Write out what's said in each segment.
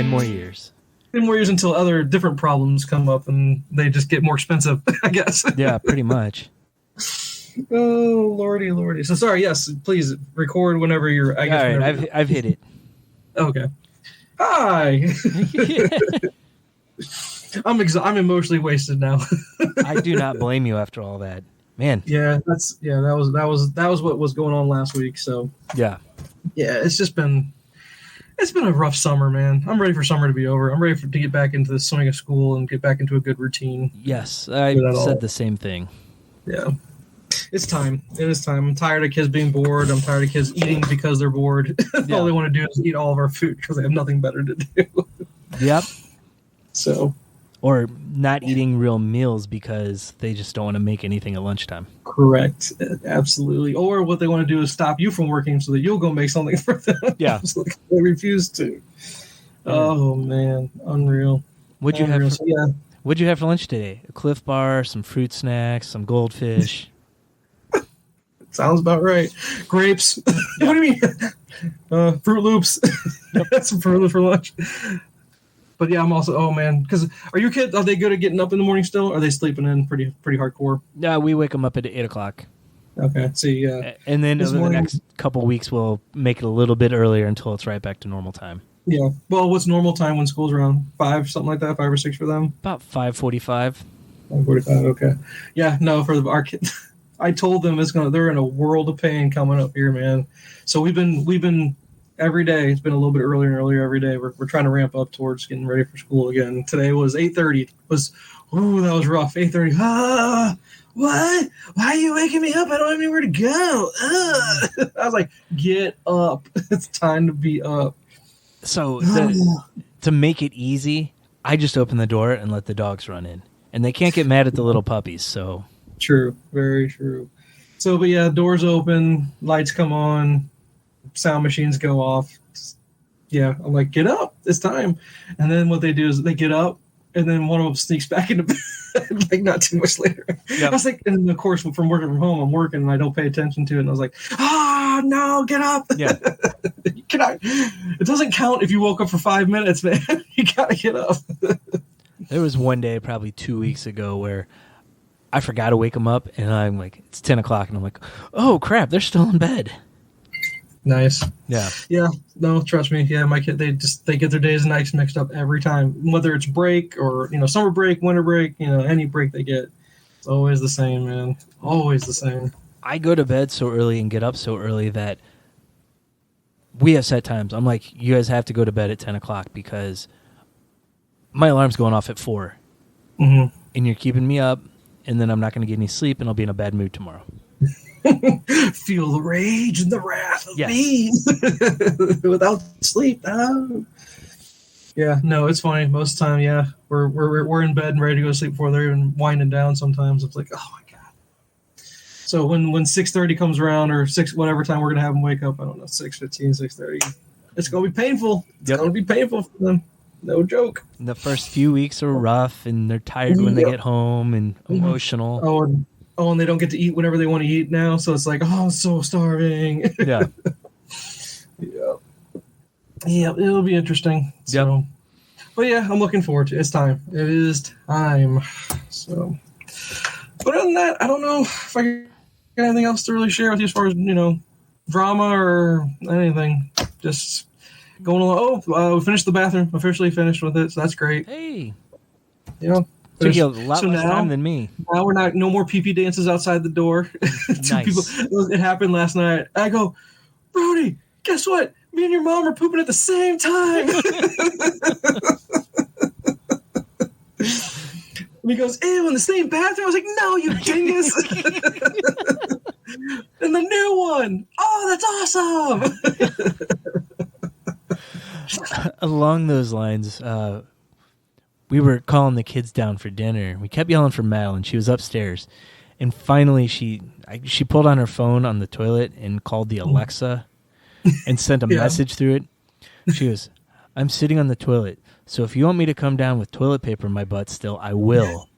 10 more years. 10 more years until other different problems come up and they just get more expensive, I guess. Yeah, pretty much. Oh, lordy. So sorry, yes, please record whenever you're... All right, I've hit it. Okay. Hi! I'm emotionally wasted now. I do not blame you after all that. Man. Yeah, that was what was going on last week, so... Yeah. Yeah, it's been a rough summer, man. I'm ready for summer to be over. I'm ready to get back into the swing of school and get back into a good routine. Yes, I said the same thing. Yeah. It's time. It is time. I'm tired of kids being bored. I'm tired of kids eating because they're bored. All they want to do is eat all of our food because they have nothing better to do. Yep. So. Or not eating real meals because they just don't want to make anything at lunchtime. Correct. Absolutely. Or what they want to do is stop you from working so that you'll go make something for them. Yeah. So they refuse to. Oh, man. Unreal. What'd you have for lunch today? A Cliff Bar, some fruit snacks, some goldfish. Sounds about right. Grapes. Yeah. What do you mean? Fruit Loops. Yep. Some Fruit Loops for lunch. But yeah, I'm also, oh man, because are your kids, are they good at getting up in the morning still? Or are they sleeping in pretty hardcore? No, we wake them up at 8 o'clock. Okay, see, yeah. And then over the next couple weeks, we'll make it a little bit earlier until it's right back to normal time. Yeah. Well, what's normal time when school's around? 5, something like that? 5 or 6 for them? About 5:45. 5:45, okay. Yeah, no, for our kids. I told them they're in a world of pain coming up here, man. So we've been every day. It's been a little bit earlier and earlier every day. We're trying to ramp up towards getting ready for school again. Today was 8:30. That was rough. 8:30. What? Why are you waking me up? I don't have anywhere to go. I was like, get up. It's time to be up. So to make it easy, I just open the door and let the dogs run in, and they can't get mad at the little puppies. So. True, very true. So, but yeah, doors open, lights come on, sound machines go off. Yeah, I'm like, get up, it's time. And then what they do is they get up, and then one of them sneaks back into bed, like not too much later. Yep. I was like, and of course, from working from home, I'm working and I don't pay attention to it. And I was like, no, get up. Yeah. It doesn't count if you woke up for 5 minutes, man. You gotta get up. There was one day, probably 2 weeks ago, where I forgot to wake them up, and I'm like, it's 10 o'clock, and I'm like, oh, crap, they're still in bed. Nice. Yeah. Yeah, no, trust me. Yeah, my kid, they get their days and nights mixed up every time. Whether it's break or, summer break, winter break, any break they get. It's always the same, man. Always the same. I go to bed so early and get up so early that we have set times. I'm like, you guys have to go to bed at 10 o'clock because my alarm's going off at 4. Mm-hmm. And you're keeping me up. And then I'm not going to get any sleep, and I'll be in a bad mood tomorrow. Feel the rage and the wrath of me without sleep. Oh. Yeah, no, it's funny. Most of the time, yeah, we're in bed and ready to go to sleep before they're even winding down. Sometimes it's like, oh my god. So when 6:30 comes around or 6 whatever time we're gonna have them wake up, I don't know, 6:15, 6:30. It's gonna be painful. It's gonna be painful for them. No joke. And the first few weeks are rough, and they're tired when they get home and emotional. And they don't get to eat whenever they want to eat now. So it's like, oh, I'm so starving. Yeah. Yeah, it'll be interesting. So, but yeah, I'm looking forward to it. It's time. It is time. So, but other than that, I don't know if I got anything else to really share with you as far as, drama or anything. Just going along. We finished the bathroom. Officially finished with it, so that's great. Hey. Took you a lot less time than me. Now we're no more pee-pee dances outside the door. Nice. It happened last night. I go, Brody, guess what? Me and your mom are pooping at the same time. And he goes, ew, in the same bathroom? I was like, no, you dingus. And the new one. Oh, that's awesome. Along those lines, we were calling the kids down for dinner. We kept yelling for Madeline. She was upstairs. And finally, she pulled on her phone on the toilet and called the Alexa and sent a message through it. She goes, I'm sitting on the toilet, so if you want me to come down with toilet paper in my butt still, I will.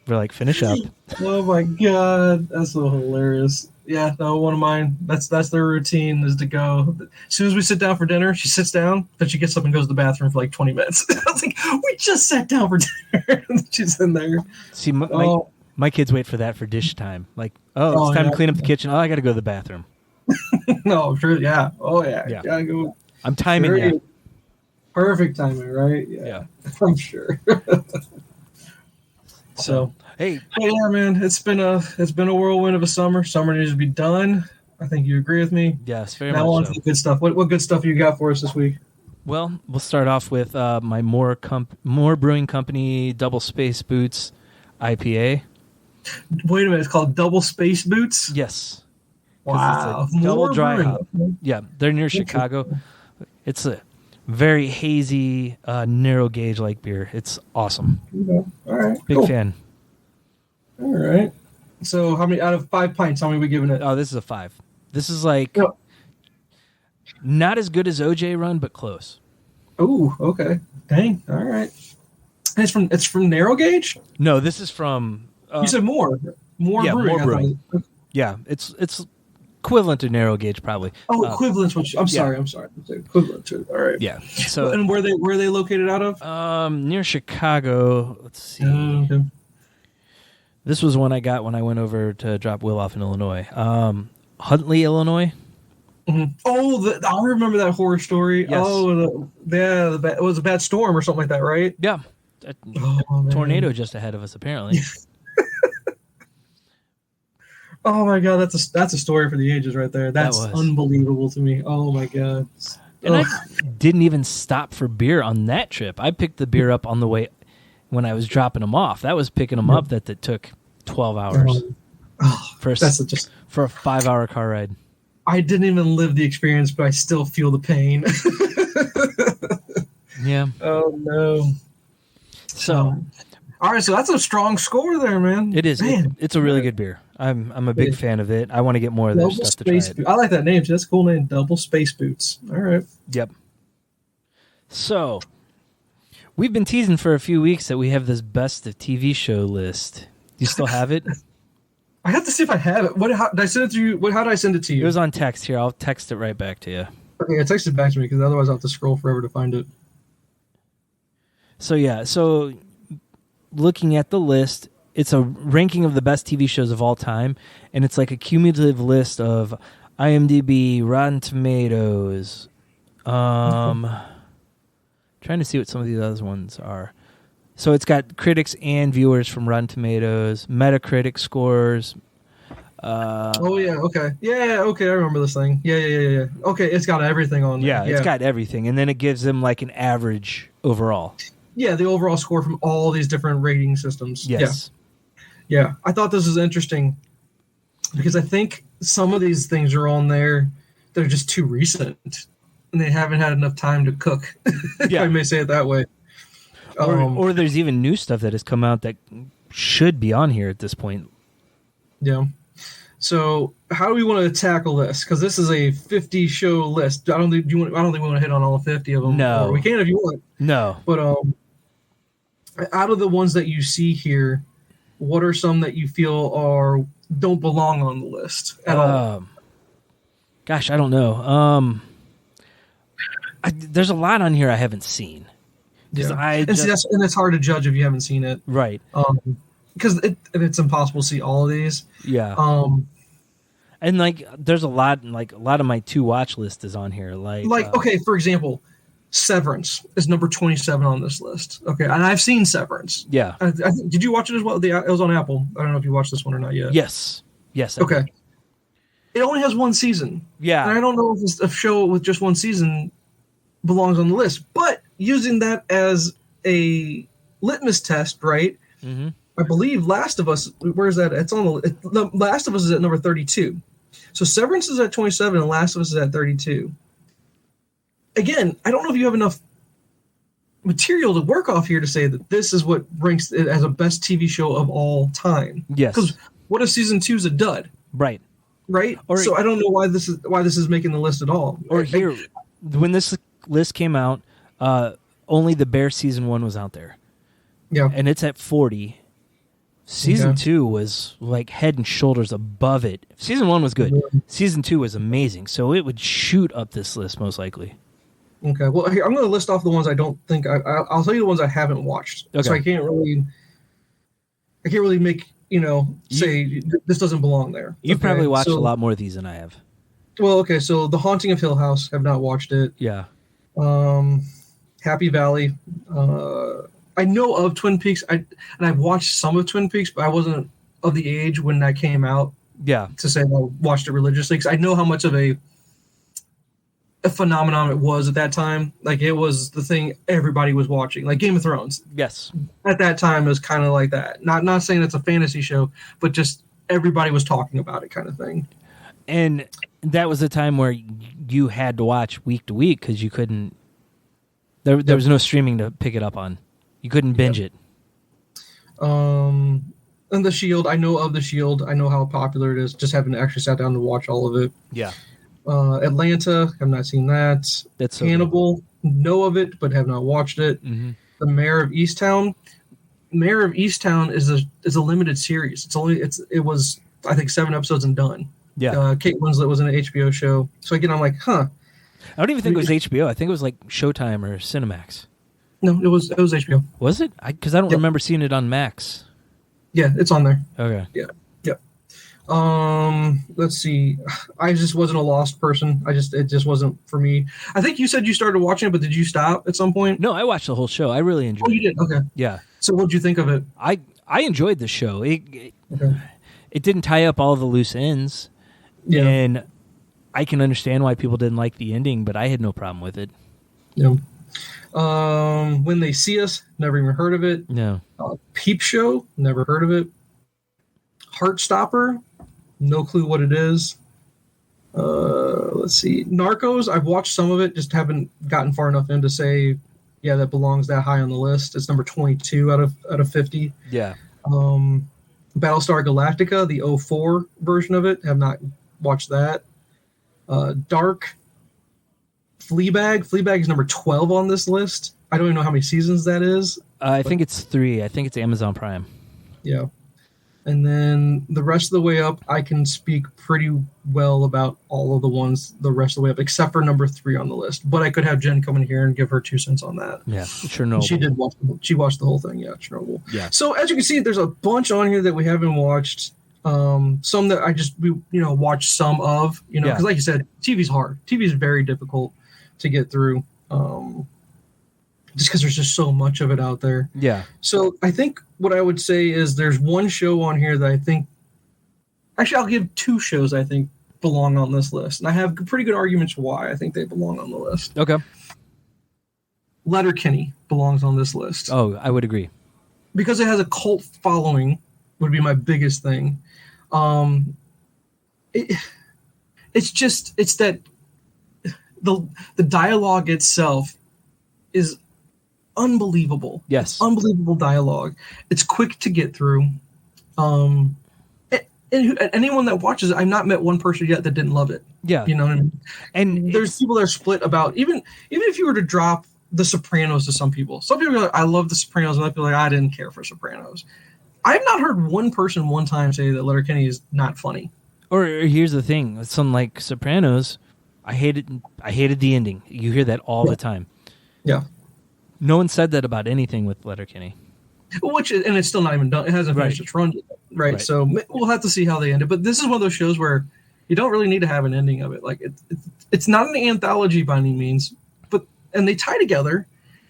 We're like, finish up. Oh my god, that's so hilarious. Yeah, no, one of mine. That's their routine is to go. As soon as we sit down for dinner, she sits down, then she gets up and goes to the bathroom for like 20 minutes. I was like, we just sat down for dinner. She's in there. See, my kids wait for that for dish time. Like, it's time to clean up the kitchen. Oh, I got to go to the bathroom. No, sure, yeah. Oh yeah. Yeah. Go. I'm timing you. Perfect timing, right? Yeah. I'm sure. So. Hey, yeah, man, it's been a whirlwind of a summer. Summer needs to be done. I think you agree with me. Yes, very now much on so. to the good stuff. What good stuff you got for us this week? Well, we'll start off with my More Brewing Company Double Space Boots IPA. Wait a minute, it's called Double Space Boots? Yes. Wow. It's a double dry brewing. hop. Yeah, they're near Chicago. It's a very hazy, narrow gauge like beer. It's awesome. Okay. All right. Big fan. All right. So how many out of 5 pints, how many are we giving it? Oh, this is a 5. This is like not as good as OJ Run, but close. Oh, okay. Dang. All right. And it's from narrow gauge? No, this is from you said more. More yeah, brewing. More Brewing. Yeah, it's equivalent to narrow gauge probably. Oh, equivalent. I'm sorry. Equivalent to it. All right. Yeah. So and where they located out of? Near Chicago. Let's see. Okay. This was one I got when I went over to drop Will off in Illinois. Huntley, Illinois. Mm-hmm. Oh, I remember that horror story. Yes. Oh, it was a bad storm or something like that, right? Yeah. A tornado just ahead of us, apparently. Oh my god, that's a story for the ages right there. That's unbelievable to me. Oh my god. And I didn't even stop for beer on that trip. I picked the beer up on the way when I was dropping them off. That was picking them up that took 12 hours for a 5-hour car ride. I didn't even live the experience, but I still feel the pain. Yeah. Oh no. So, all right. So that's a strong score there, man. It is. It's a really good beer. I'm a big fan of it. I want to get more of their stuff to try it. I like that name. That's a cool name. Double Space Boots. All right. Yep. So, we've been teasing for a few weeks that we have this best of TV show list. Do you still have it? I have to see if I have it. How did I send it to you? How did I send it to you? It was on text here. I'll text it right back to you. Okay, text it back to me because otherwise I'll have to scroll forever to find it. So looking at the list, it's a ranking of the best TV shows of all time, and it's like a cumulative list of IMDb, Rotten Tomatoes. Trying to see what some of these other ones are. So it's got critics and viewers from Rotten Tomatoes, Metacritic scores. Okay. Yeah, okay, I remember this thing. Yeah. Okay, it's got everything on there. Yeah, it's got everything. And then it gives them like an average overall. Yeah, the overall score from all these different rating systems. Yes. Yeah. I thought this was interesting because I think some of these things are on there that are just too recent and they haven't had enough time to cook. Yeah. I may say it that way. Or there's even new stuff that has come out that should be on here at this point. Yeah. So how do we want to tackle this? Because this is a 50 show list. I don't think we want to hit on all 50 of them. No, or we can if you want. No, but out of the ones that you see here, what are some that you feel don't belong on the list at all? Gosh, I don't know. There's a lot on here I haven't seen. Yeah. And it's hard to judge if you haven't seen it, right? Because it's impossible to see all of these. Yeah. And like, there's a lot of my to watch list is on here. Okay, for example, Severance is number 27 on this list. Okay, and I've seen Severance. Yeah. Did you watch it as well? It was on Apple. I don't know if you watched this one or not yet. Yes. Okay. It only has one season. Yeah. And I don't know if a show with just one season belongs on the list, but using that as a litmus test, right? Mm-hmm. I believe Last of Us, where's that? It's on the Last of Us is at number 32. So Severance is at 27 and Last of Us is at 32. Again, I don't know if you have enough material to work off here to say that this is what ranks it as a best TV show of all time. Yes. Because what if season 2 is a dud? Right. So I don't know why this is making the list at all. When this list came out, only the Bear season 1 was out there. Yeah. And it's at 40. Season 2 was like head and shoulders above it. Season 1 was good. Yeah. Season 2 was amazing. So it would shoot up this list most likely. Okay. Well, here, I'm going to list off the ones I don't think I'll tell you the ones I haven't watched. Okay. So I can't really make, say this doesn't belong there. You've probably watched a lot more of these than I have. Well, okay. So The Haunting of Hill House, have not watched it. Yeah. Happy Valley. I know of Twin Peaks, and I've watched some of Twin Peaks, but I wasn't of the age when that came out. Yeah. To say I watched it religiously, because I know how much of a phenomenon it was at that time. Like, it was the thing everybody was watching, like Game of Thrones. Yes. At that time, it was kind of like that. Not saying it's a fantasy show, but just everybody was talking about it, kind of thing. And that was a time where you had to watch week to week because you couldn't. There was no streaming to pick it up on. You couldn't binge it. And The Shield, I know of The Shield. I know how popular it is. Just haven't actually sat down to watch all of it. Yeah. Atlanta, have not seen that. That's so Hannibal, know of it, but have not watched it. Mm-hmm. The Mayor of Easttown. Mayor of Easttown is a limited series. It was I think 7 episodes and done. Yeah. Kate Winslet was in an HBO show. So again, I'm like, huh. I don't even think it was HBO. I think it was like Showtime or Cinemax. No, it was HBO. Was it? Because I don't remember seeing it on Max. Yeah, it's on there. Okay. Yeah. Let's see. I just wasn't a Lost person. It just wasn't for me. I think you said you started watching it, but did you stop at some point? No, I watched the whole show. I really enjoyed it. Oh, you did? Okay. Yeah. So what'd you think of it? I enjoyed the show. It Okay. didn't tie up all the loose ends. Yeah. And I can understand why people didn't like the ending, but I had no problem with it. Yeah. When They See Us, never even heard of it. No. Peep Show, never heard of it. Heartstopper, no clue what it is. Let's see. Narcos, I've watched some of it, just haven't gotten far enough in to say, yeah, that belongs that high on the list. It's number 22 out of 50. Yeah. Battlestar Galactica, the 04 version of it, have not watched that. Dark. Fleabag is number 12 on this list. I don't even know how many seasons that is. I think it's 3. I think it's Amazon Prime. Yeah. And then the rest of the way up, I can speak pretty well about all of the ones the rest of the way up, except for number 3 on the list. But I could have Jen come in here and give her 2 cents on that. Yeah, Chernobyl. She watched the whole thing. Yeah, Chernobyl. Yeah. So as you can see, there's a bunch on here that we haven't watched. Some that we watched some of, because like you said, TV's hard. TV is very difficult to get through. Just because there's just so much of it out there. Yeah. So I think what I would say is there's one show on here that I think, actually I'll give 2 shows I think belong on this list. And I have pretty good arguments why I think they belong on the list. Okay. Letterkenny belongs on this list. Oh, I would agree. Because it has a cult following would be my biggest thing. It's that the dialogue itself is unbelievable. Yes. Unbelievable dialogue. It's quick to get through. And anyone that watches it, I've not met one person yet that didn't love it. Yeah. You know what I mean? And there's people that are split about, even if you were to drop The Sopranos to some people are like, I love The Sopranos, and other people are like, I didn't care for Sopranos. I've not heard one person one time say that Letterkenny is not funny. Or here's the thing, with something like Sopranos, I hated the ending. You hear that all the time. Yeah. No one said that about anything with Letterkenny. And it's still not even done. It hasn't finished its run yet, right? So we'll have to see how they end it. But this is one of those shows where you don't really need to have an ending of it. Like it's not an anthology by any means, and they tie together.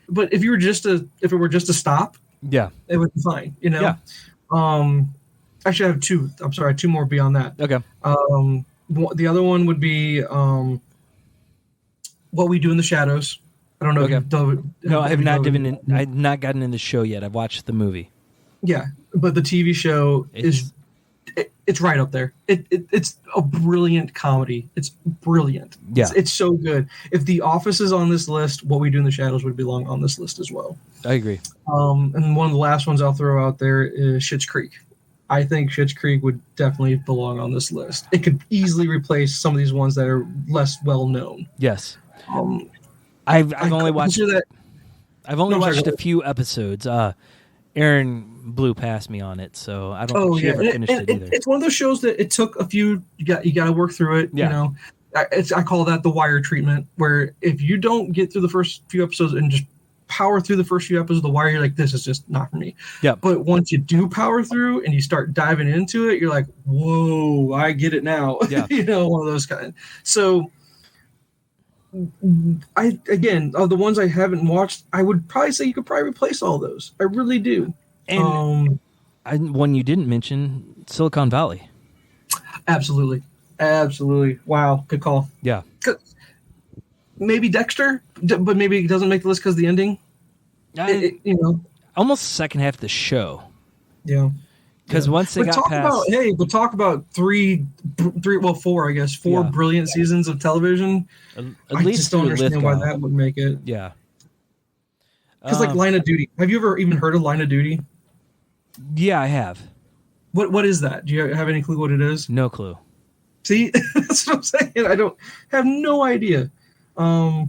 But if it were just to stop, yeah, it would be fine. Yeah. Actually, I have 2. I'm sorry, 2 more beyond that. Okay. The other one would be What We Do in the Shadows. I don't know if you've done it. No, I have not I've not gotten in the show yet. I've watched the movie. Yeah, but the TV show it's right up there. It's a brilliant comedy. It's brilliant. Yeah. It's so good. If The Office is on this list, What We Do in the Shadows would belong on this list as well. I agree. And one of the last ones I'll throw out there is Schitt's Creek. I think Schitt's Creek would definitely belong on this list. It could easily replace some of these ones that are less well known. Yes. I've only watched that. I've only watched a few episodes. Aaron, blew past me on it, so I don't Oh think she yeah, ever finished it either. it's one of those shows that it took a few. You got to work through it. Yeah. You know, I call that the Wire treatment, where if you don't get through the first few episodes and just power through the first few episodes of The Wire, you're like, this is just not for me. Yeah. But once you do power through and you start diving into it, you're like, whoa, I get it now. Yeah. You know, one of those kind. So, again, of the ones I haven't watched, I would probably say you could probably replace all those. I really do. And one you didn't mention, Silicon Valley. Absolutely. Wow, good call. Yeah. Maybe Dexter, but maybe it doesn't make the list because of the ending. You know, almost the second half of the show. Yeah, because once they got past, but talk about four, I guess, four brilliant seasons of television. At I least just don't understand why that would make it. Yeah, because like Line of Duty. Have you ever even heard of Line of Duty? Yeah, I have. What is that? Do you have any clue what it is? No clue. See, that's what I'm saying. I don't have no idea. And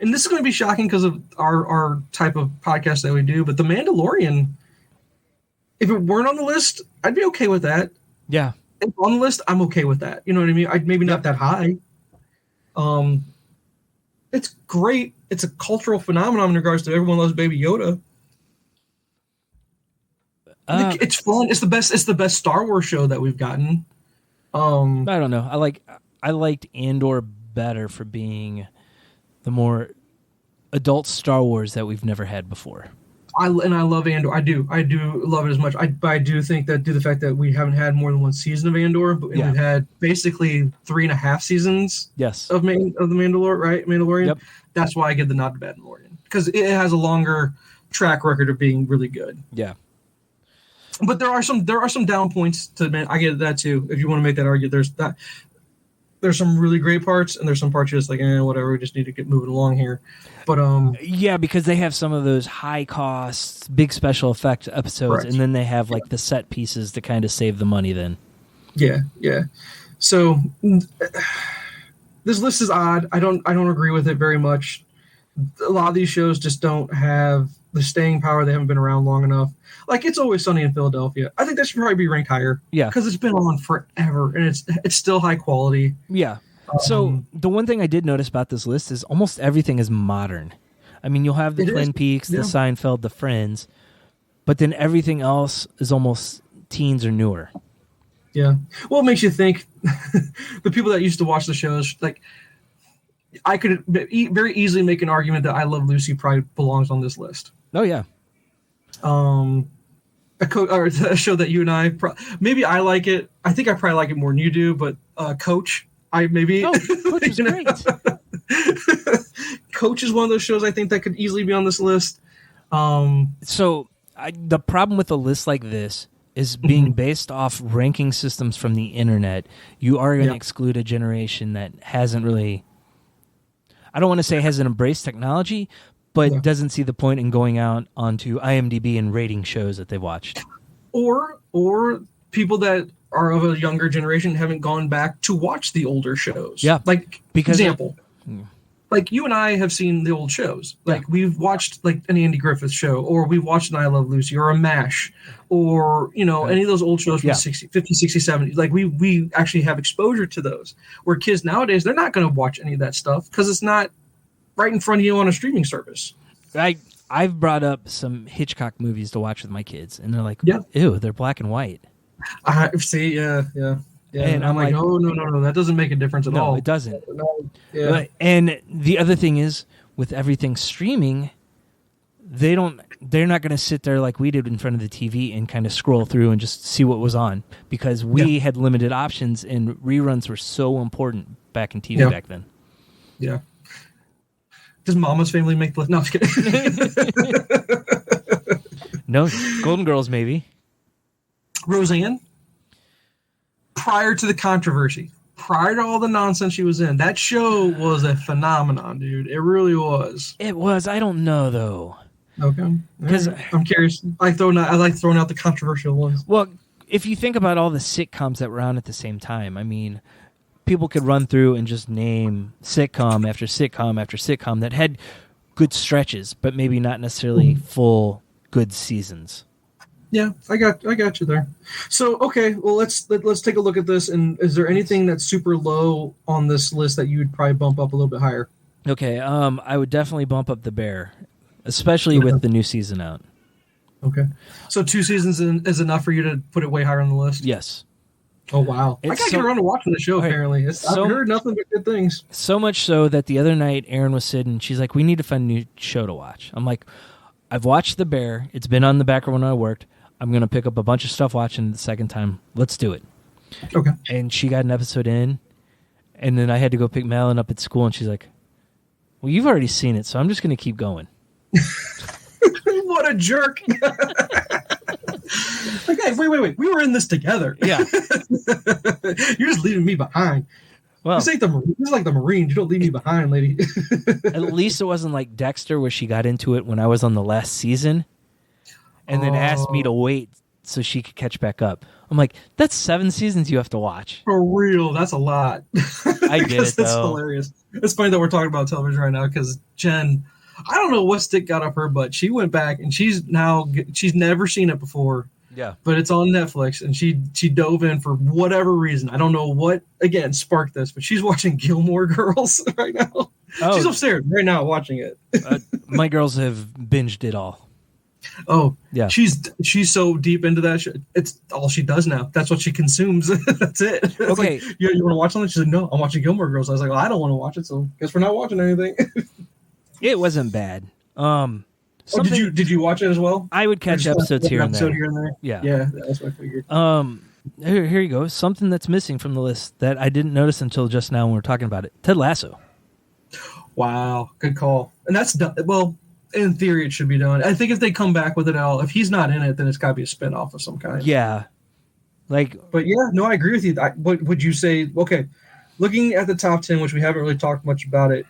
this is going to be shocking because of our type of podcast that we do, but The Mandalorian, if it weren't on the list, I'd be okay with that. Yeah. If on the list, I'm okay with that. You know what I mean? Maybe not that high. It's great. It's a cultural phenomenon in regards to everyone loves Baby Yoda. It's fun. It's the best Star Wars show that we've gotten. I don't know. I liked Andor better for being the more adult Star Wars that we've never had before. I love Andor. I do love it as much. I do think that due to the fact that we haven't had more than one season of Andor, but we've had basically 3.5 seasons. Yes. Of the Mandalorian, right? Mandalorian. Yep. That's why I give the nod to Mandalorian, because it has a longer track record of being really good. Yeah. But there are some down points to man. I get that too. If you want to make that argument, there's some really great parts, and there's some parts you're just like, whatever. We just need to get moving along here. But yeah, because they have some of those high costs, big special effect episodes, correct. And then they have like the set pieces to kind of save the money. Then. Yeah. So this list is odd. I don't agree with it very much. A lot of these shows just don't have the staying power. They haven't been around long enough. Like It's Always Sunny in Philadelphia. I think that should probably be ranked higher. Yeah. Because it's been on forever and it's still high quality. Yeah. So the one thing I did notice about this list is almost everything is modern. I mean, you'll have the Twin Peaks, the Seinfeld, the Friends, but then everything else is almost teens or newer. Yeah. Well, it makes you think the people that used to watch the shows, like I could very easily make an argument that I Love Lucy probably belongs on this list. Oh, yeah. A show that you and I maybe I like it. I think I probably like it more than you do, but Coach, Coach is great. Coach is one of those shows I think that could easily be on this list. So the problem with a list like this is being based off ranking systems from the internet. You are going to exclude a generation that hasn't really, I don't want to say hasn't embraced technology, but doesn't see the point in going out onto IMDb and rating shows that they've watched. Or people that are of a younger generation haven't gone back to watch the older shows. Yeah. Like, example, like you and I have seen the old shows. Like we've watched like an Andy Griffith show, or we've watched an I Love Lucy or a MASH, or, any of those old shows from the 50s, 60s, 70s. Like we actually have exposure to those. Where kids nowadays, they're not going to watch any of that stuff because it's not right in front of you on a streaming service. I've brought up some Hitchcock movies to watch with my kids, and they're like, ew, they're black and white. See, yeah. And I'm like, oh, no, that doesn't make a difference at all. No, it doesn't. No, yeah. And the other thing is, with everything streaming, they're not going to sit there like we did in front of the TV and kind of scroll through and just see what was on, because we had limited options, and reruns were so important back in TV back then. Yeah. Does Mama's Family make the list? No, I'm just kidding. No, Golden Girls maybe. Roseanne? Prior to the controversy, prior to all the nonsense she was in, that show was a phenomenon, dude. It really was. It was. I don't know, though. Okay. Because I'm curious. I like throwing out the controversial ones. Well, if you think about all the sitcoms that were on at the same time, I mean, people could run through and just name sitcom after sitcom after sitcom that had good stretches, but maybe not necessarily full good seasons. Yeah, I got you there. So okay, well let's take a look at this. And is there anything that's super low on this list that you would probably bump up a little bit higher? Okay, I would definitely bump up The Bear, especially with the new season out. Okay, so 2 seasons is enough for you to put it way higher on the list. Yes. Oh wow! I gotta get around to watching the show. Right. Apparently, I've heard nothing but good things. So much so that the other night, Erin was sitting. She's like, "We need to find a new show to watch." I'm like, "I've watched The Bear. It's been on the background when I worked. I'm gonna pick up a bunch of stuff watching the second time. Let's do it." Okay. And she got an episode in, and then I had to go pick Malin up at school, and she's like, "Well, you've already seen it, so I'm just gonna keep going." What a jerk! Okay, wait. We were in this together. Yeah. You're just leaving me behind. Well, this is like the Marines. You don't leave me behind, lady. At least it wasn't like Dexter, where she got into it when I was on the last season, and then asked me to wait so she could catch back up. I'm like, that's 7 seasons you have to watch. For real, that's a lot. I get it, though. That's hilarious. It's funny that we're talking about television right now because Jen, I don't know what stick got up her butt. She went back and she's never seen it before. Yeah. But it's on Netflix, and she dove in for whatever reason. I don't know what, again, sparked this, but she's watching Gilmore Girls right now. Oh. She's upstairs right now watching it. My girls have binged it all. Oh, yeah. She's so deep into that. It's all she does now. That's what she consumes. That's it. It's okay. Like, you want to watch something? She's like, no, I'm watching Gilmore Girls. I was like, well, I don't want to watch it, so guess we're not watching anything. It wasn't bad. Did you watch it as well? I would catch episodes here and there. Yeah, that's what I figured. Here you go. Something that's missing from the list that I didn't notice until just now when we were talking about it. Ted Lasso. Wow, good call. And that's done. Well, in theory, it should be done. I think if they come back with it all, if he's not in it, then it's got to be a spinoff of some kind. Yeah, But yeah, no, I agree with you. What would you say? Okay. Looking at the top 10, which we haven't really talked much about it,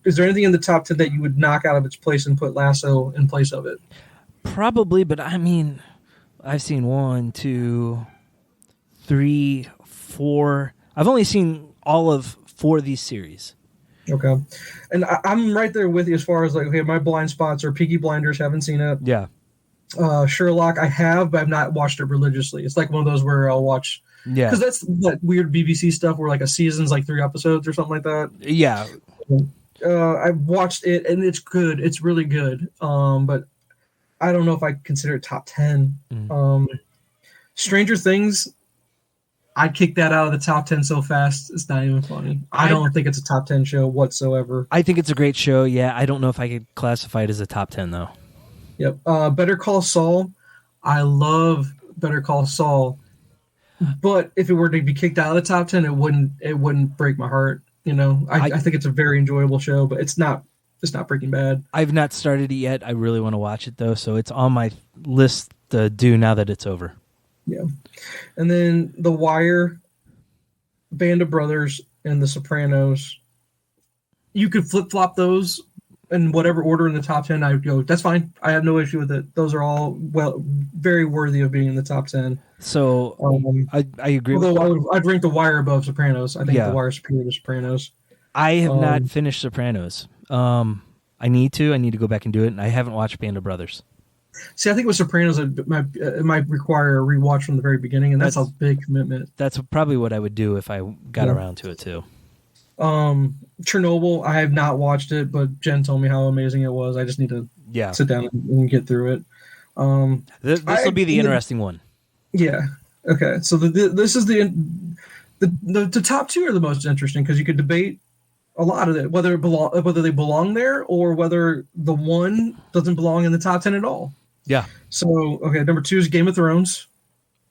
is there anything in the top 10 that you would knock out of its place and put Lasso in place of it? Probably, but I mean, I've seen 1, 2, 3, 4. I've only seen all of 4 of these series. Okay. And I'm right there with you as far as like, okay, my blind spots are Peaky Blinders, haven't seen it. Yeah. Sherlock, I have, but I've not watched it religiously. It's like one of those where I'll watch... Yeah, because that's that weird BBC stuff where like a season's like 3 episodes or something like that. Yeah, I've watched it and it's good. It's really good. But I don't know if I consider it top 10. Stranger Things, I kicked that out of the top 10 so fast it's not even funny. I don't think it's a top 10 show whatsoever. I think it's a great show. Yeah, I don't know if I could classify it as a top 10 though. Yep. Better Call Saul. I love Better Call Saul. But if it were to be kicked out of the top 10, it wouldn't break my heart. You know, I think it's a very enjoyable show, but it's not Breaking Bad. I've not started it yet. I really want to watch it though, so it's on my list to do now that it's over. Yeah, and then The Wire, Band of Brothers, and The Sopranos. You could flip flop those in whatever order in the top 10. I would go. That's fine. I have no issue with it. Those are all very worthy of being in the top 10. So I agree. Although I'd rank The Wire above Sopranos. I think The Wire is superior to Sopranos. I have not finished Sopranos. I need to go back and do it, and I haven't watched Band of Brothers. See, I think with Sopranos, it might require a rewatch from the very beginning, and that's a big commitment. That's probably what I would do if I got around to it too. Chernobyl, I have not watched it, but Jen told me how amazing it was. I just need to sit down and get through it. This will be the interesting one. Yeah. Okay. So this is the top 2 are the most interesting because you could debate a lot of it, whether they belong there or whether the one doesn't belong in the top 10 at all. Yeah. So okay, number 2 is Game of Thrones,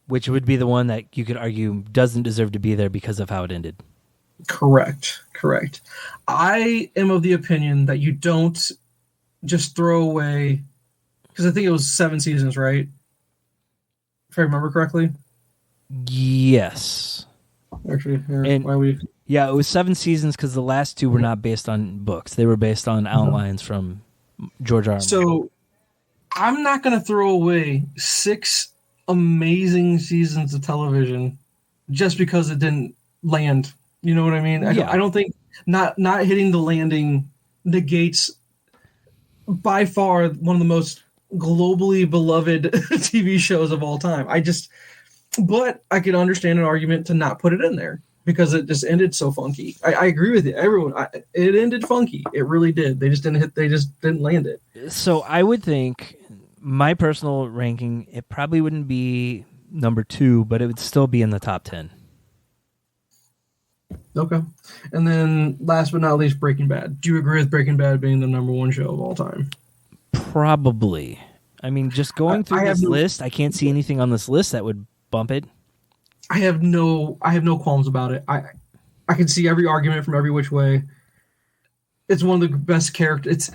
which would be the one that you could argue doesn't deserve to be there because of how it ended. Correct. I am of the opinion that you don't just throw away, because I think it was 7 seasons, right? If I remember correctly. Yes. Actually, it was 7 seasons because the last 2 were not based on books; they were based on outlines from George R. R. Martin. So I'm not going to throw away 6 amazing seasons of television just because it didn't land. You know what I mean? I don't think not hitting the landing negates by far one of the most globally beloved TV shows of all time. But I could understand an argument to not put it in there because it just ended so funky. I agree with you. It ended funky. It really did. They just didn't land it. So I would think my personal ranking, it probably wouldn't be number 2, but it would still be in the top 10. Okay. And then last but not least, Breaking Bad. Do you agree with Breaking Bad being the number 1 show of all time? Probably. I mean, just going through this list, I can't see anything on this list that would bump it. I have no qualms about it. I can see every argument from every which way. It's one of the best characters.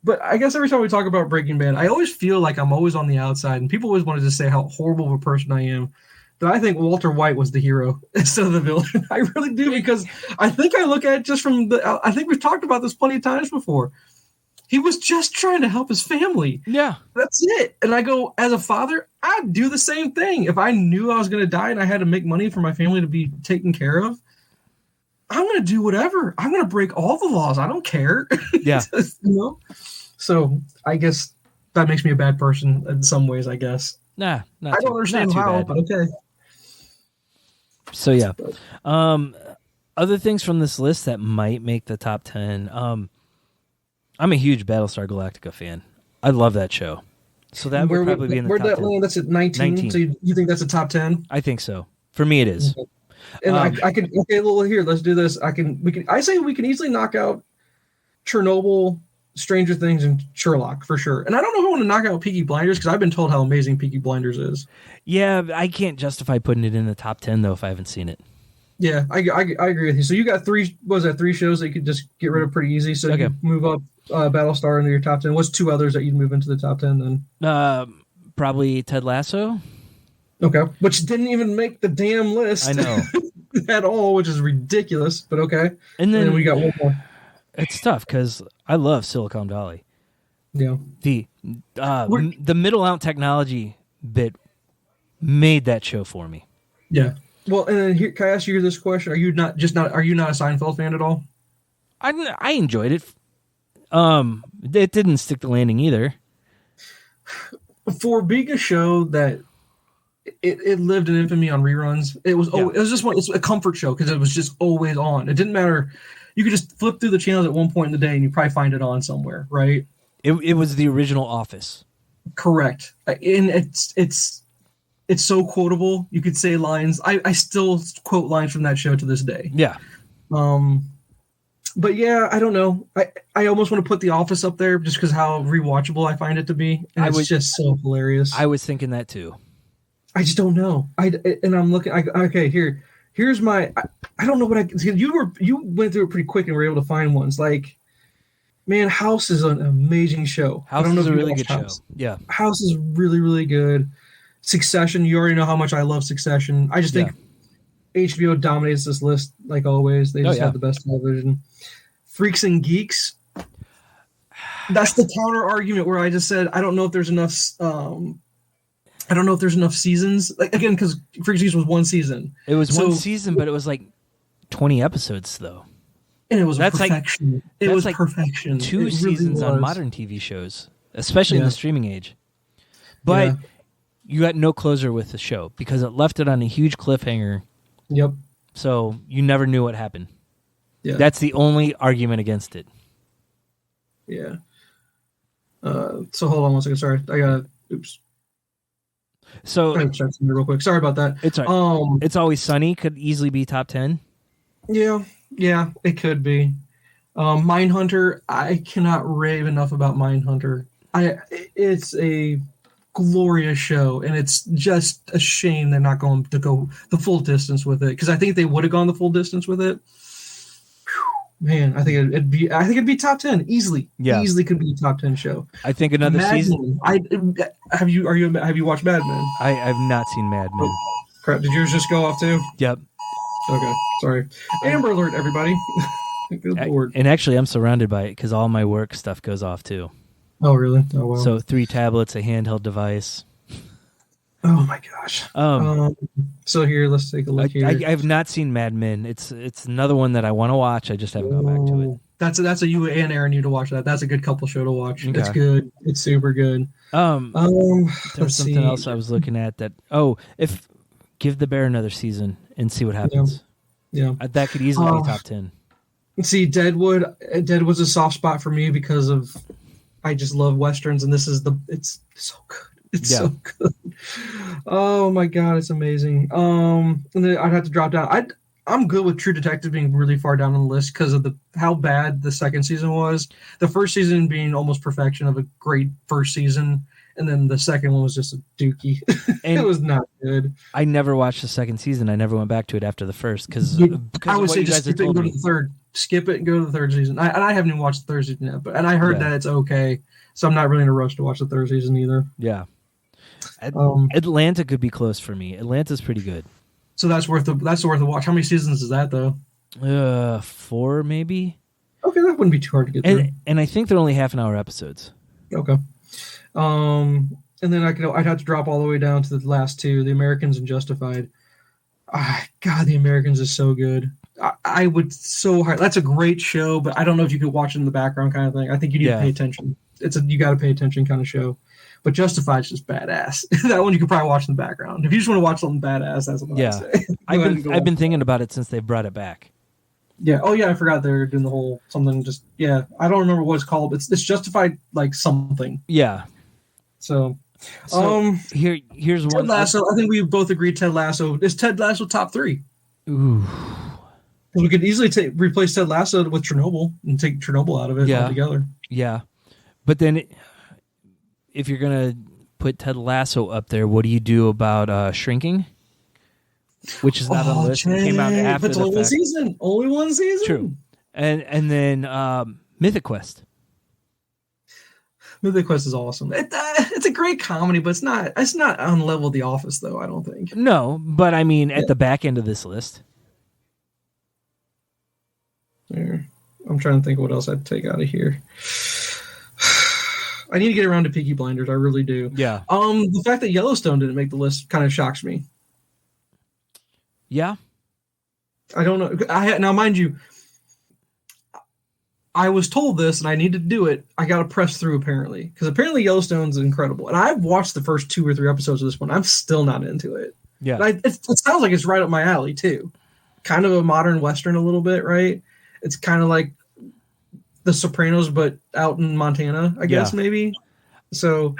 But I guess every time we talk about Breaking Bad, I always feel like I'm always on the outside, and people always wanted to say how horrible of a person I am. That I think Walter White was the hero instead of the villain. I really do, because I think I look at it just from I think we've talked about this plenty of times before. He was just trying to help his family. Yeah. That's it. And I go, as a father, I'd do the same thing. If I knew I was going to die and I had to make money for my family to be taken care of, I'm going to do whatever. I'm going to break all the laws. I don't care. Yeah. So I guess that makes me a bad person in some ways, I guess. Nah, I don't understand how, but okay. So yeah. Other things from this list that might make the top 10. I'm a huge Battlestar Galactica fan. I love that show. So that would probably be in the top 10. Where'd that land? That's at 19. So you think that's a top 10? I think so. For me, it is. Okay. And I can. Okay, well, here, let's do this. I say we can easily knock out Chernobyl, Stranger Things, and Sherlock for sure. And I don't know if I want to knock out Peaky Blinders because I've been told how amazing Peaky Blinders is. Yeah, I can't justify putting it in the top 10 though if I haven't seen it. Yeah, I agree with you. So you got 3 shows that you could just get rid of pretty easy. So you move up Battlestar into your top 10. What's 2 others that you'd move into the top 10 then? Probably Ted Lasso. Okay, which didn't even make the damn list. I know. At all, which is ridiculous, but okay. And then we got one more. It's tough because I love Silicon Valley. Yeah. The middle out technology bit made that show for me. Yeah. Well, and then here, can I ask you this question? Are you not a Seinfeld fan at all? I enjoyed it. It didn't stick the landing either. For being a show that it lived in infamy on reruns, it was just it's a comfort show because it was just always on. It didn't matter. You could just flip through the channels at one point in the day and you probably find it on somewhere, right? It was the original Office. Correct. And it's so quotable. You could say lines. I still quote lines from that show to this day. Yeah. But yeah, I don't know. I almost want to put The Office up there just because how rewatchable I find it to be. And it's just so hilarious. I was thinking that too. I just don't know. I'm looking. Okay, here's my. I don't know what you went through it pretty quick and were able to find ones. Like, man, House is an amazing show. House is a really good show. Yeah, House is really, really good. Succession, you already know how much I love Succession. I just think HBO dominates this list like always. They just have the best television. Freaks and Geeks. That's the counter argument where I just said I don't know if there's enough. I don't know if there's enough seasons. Like again, because Freaks and Geeks was 1 season. It was 1 season, but it was like 20 episodes though. And it was perfection. It was perfection. 2 seasons on modern TV shows, especially in the streaming age. But you got no closer with the show because it left it on a huge cliffhanger. Yep. So you never knew what happened. Yeah. That's the only argument against it. Yeah. So hold on 1 second. Sorry. I got oops. So I check something real quick. Sorry about that. It's all right. It's Always Sunny could easily be top 10. Yeah, it could be. Mindhunter, I cannot rave enough about Mindhunter. It's a glorious show, and it's just a shame they're not going to go the full distance with it because I think they would have gone the full distance with it. Whew, man, I think it'd be top 10 easily. Yeah, easily could be a top 10 show. I think another season. Have you watched Mad Men? I've not seen Mad Men. Oh, crap! Did yours just go off too? Yep. Okay, sorry. Amber alert, everybody. Good Lord. And actually, I'm surrounded by it because all my work stuff goes off too. Oh, really? Oh, wow. So 3 tablets, a handheld device. Oh my gosh. So here, let's take a look here. I have not seen Mad Men. It's another one that I want to watch. I just haven't gone back to it. That's a you and Aaron need to watch that. That's a good couple show to watch. Okay. It's good. It's super good. There's something else I was looking at that. If give The Bear another season and see what happens. Yeah. That could easily be top 10. See, Deadwood's a soft spot for me because of I just love westerns, and it's so good. It's so good. Oh my god, it's amazing. And then I'd have to drop down. I'm good with True Detective being really far down on the list because of how bad the second season was. The first season being almost perfection of a great first season, and then the second one was just a dookie. It was not good. I never watched the second season. I never went back to it after the first because I would say just skip it and go to the third. Skip it and go to the third season. I haven't even watched the third season yet, and I heard that it's okay, so I'm not really in a rush to watch the third season either. Yeah. Atlanta could be close for me. Atlanta's pretty good. So that's worth a watch. How many seasons is that though? 4 maybe. Okay, that wouldn't be too hard to get through. And I think they're only half-an-hour episodes. Okay. And then I'd have to drop all the way down to the last two, The Americans and Justified. God, The Americans is so good. I would so hard. That's a great show, but I don't know if you could watch it in the background kind of thing. I think you need to pay attention. You got to pay attention kind of show. But Justified is just badass. That one you could probably watch in the background. If you just want to watch something badass, that's what I'd say. I've been thinking about it since they brought it back. Yeah. Oh yeah, I forgot they were doing the whole something. Just I don't remember what it's called. It's Justified like something. Yeah. So here's one. Ted Lasso. I think we both agreed Ted Lasso. Is Ted Lasso top 3? Ooh. We could easily replace Ted Lasso with Chernobyl and take Chernobyl out of it altogether. Yeah. But then if you're going to put Ted Lasso up there, what do you do about Shrinking? Which is not on the list. It came out after the fact. Only one season. True. And then Mythic Quest. Mythic Quest is awesome. It's a great comedy, but it's not on the level of The Office, though, I don't think. No, but I mean, at the back end of this list. There. I'm trying to think of what else I'd take out of here. I need to get around to Peaky Blinders. I really do. Yeah. The fact that Yellowstone didn't make the list kind of shocks me. Yeah. I don't know. Now, mind you, I was told this and I needed to do it. I got to press through apparently because apparently Yellowstone's incredible. And I've watched the first 2 or 3 episodes of this one. I'm still not into it. Yeah. It sounds like it's right up my alley too. Kind of a modern Western a little bit, right? It's kind of like The Sopranos, but out in Montana, I guess, maybe. So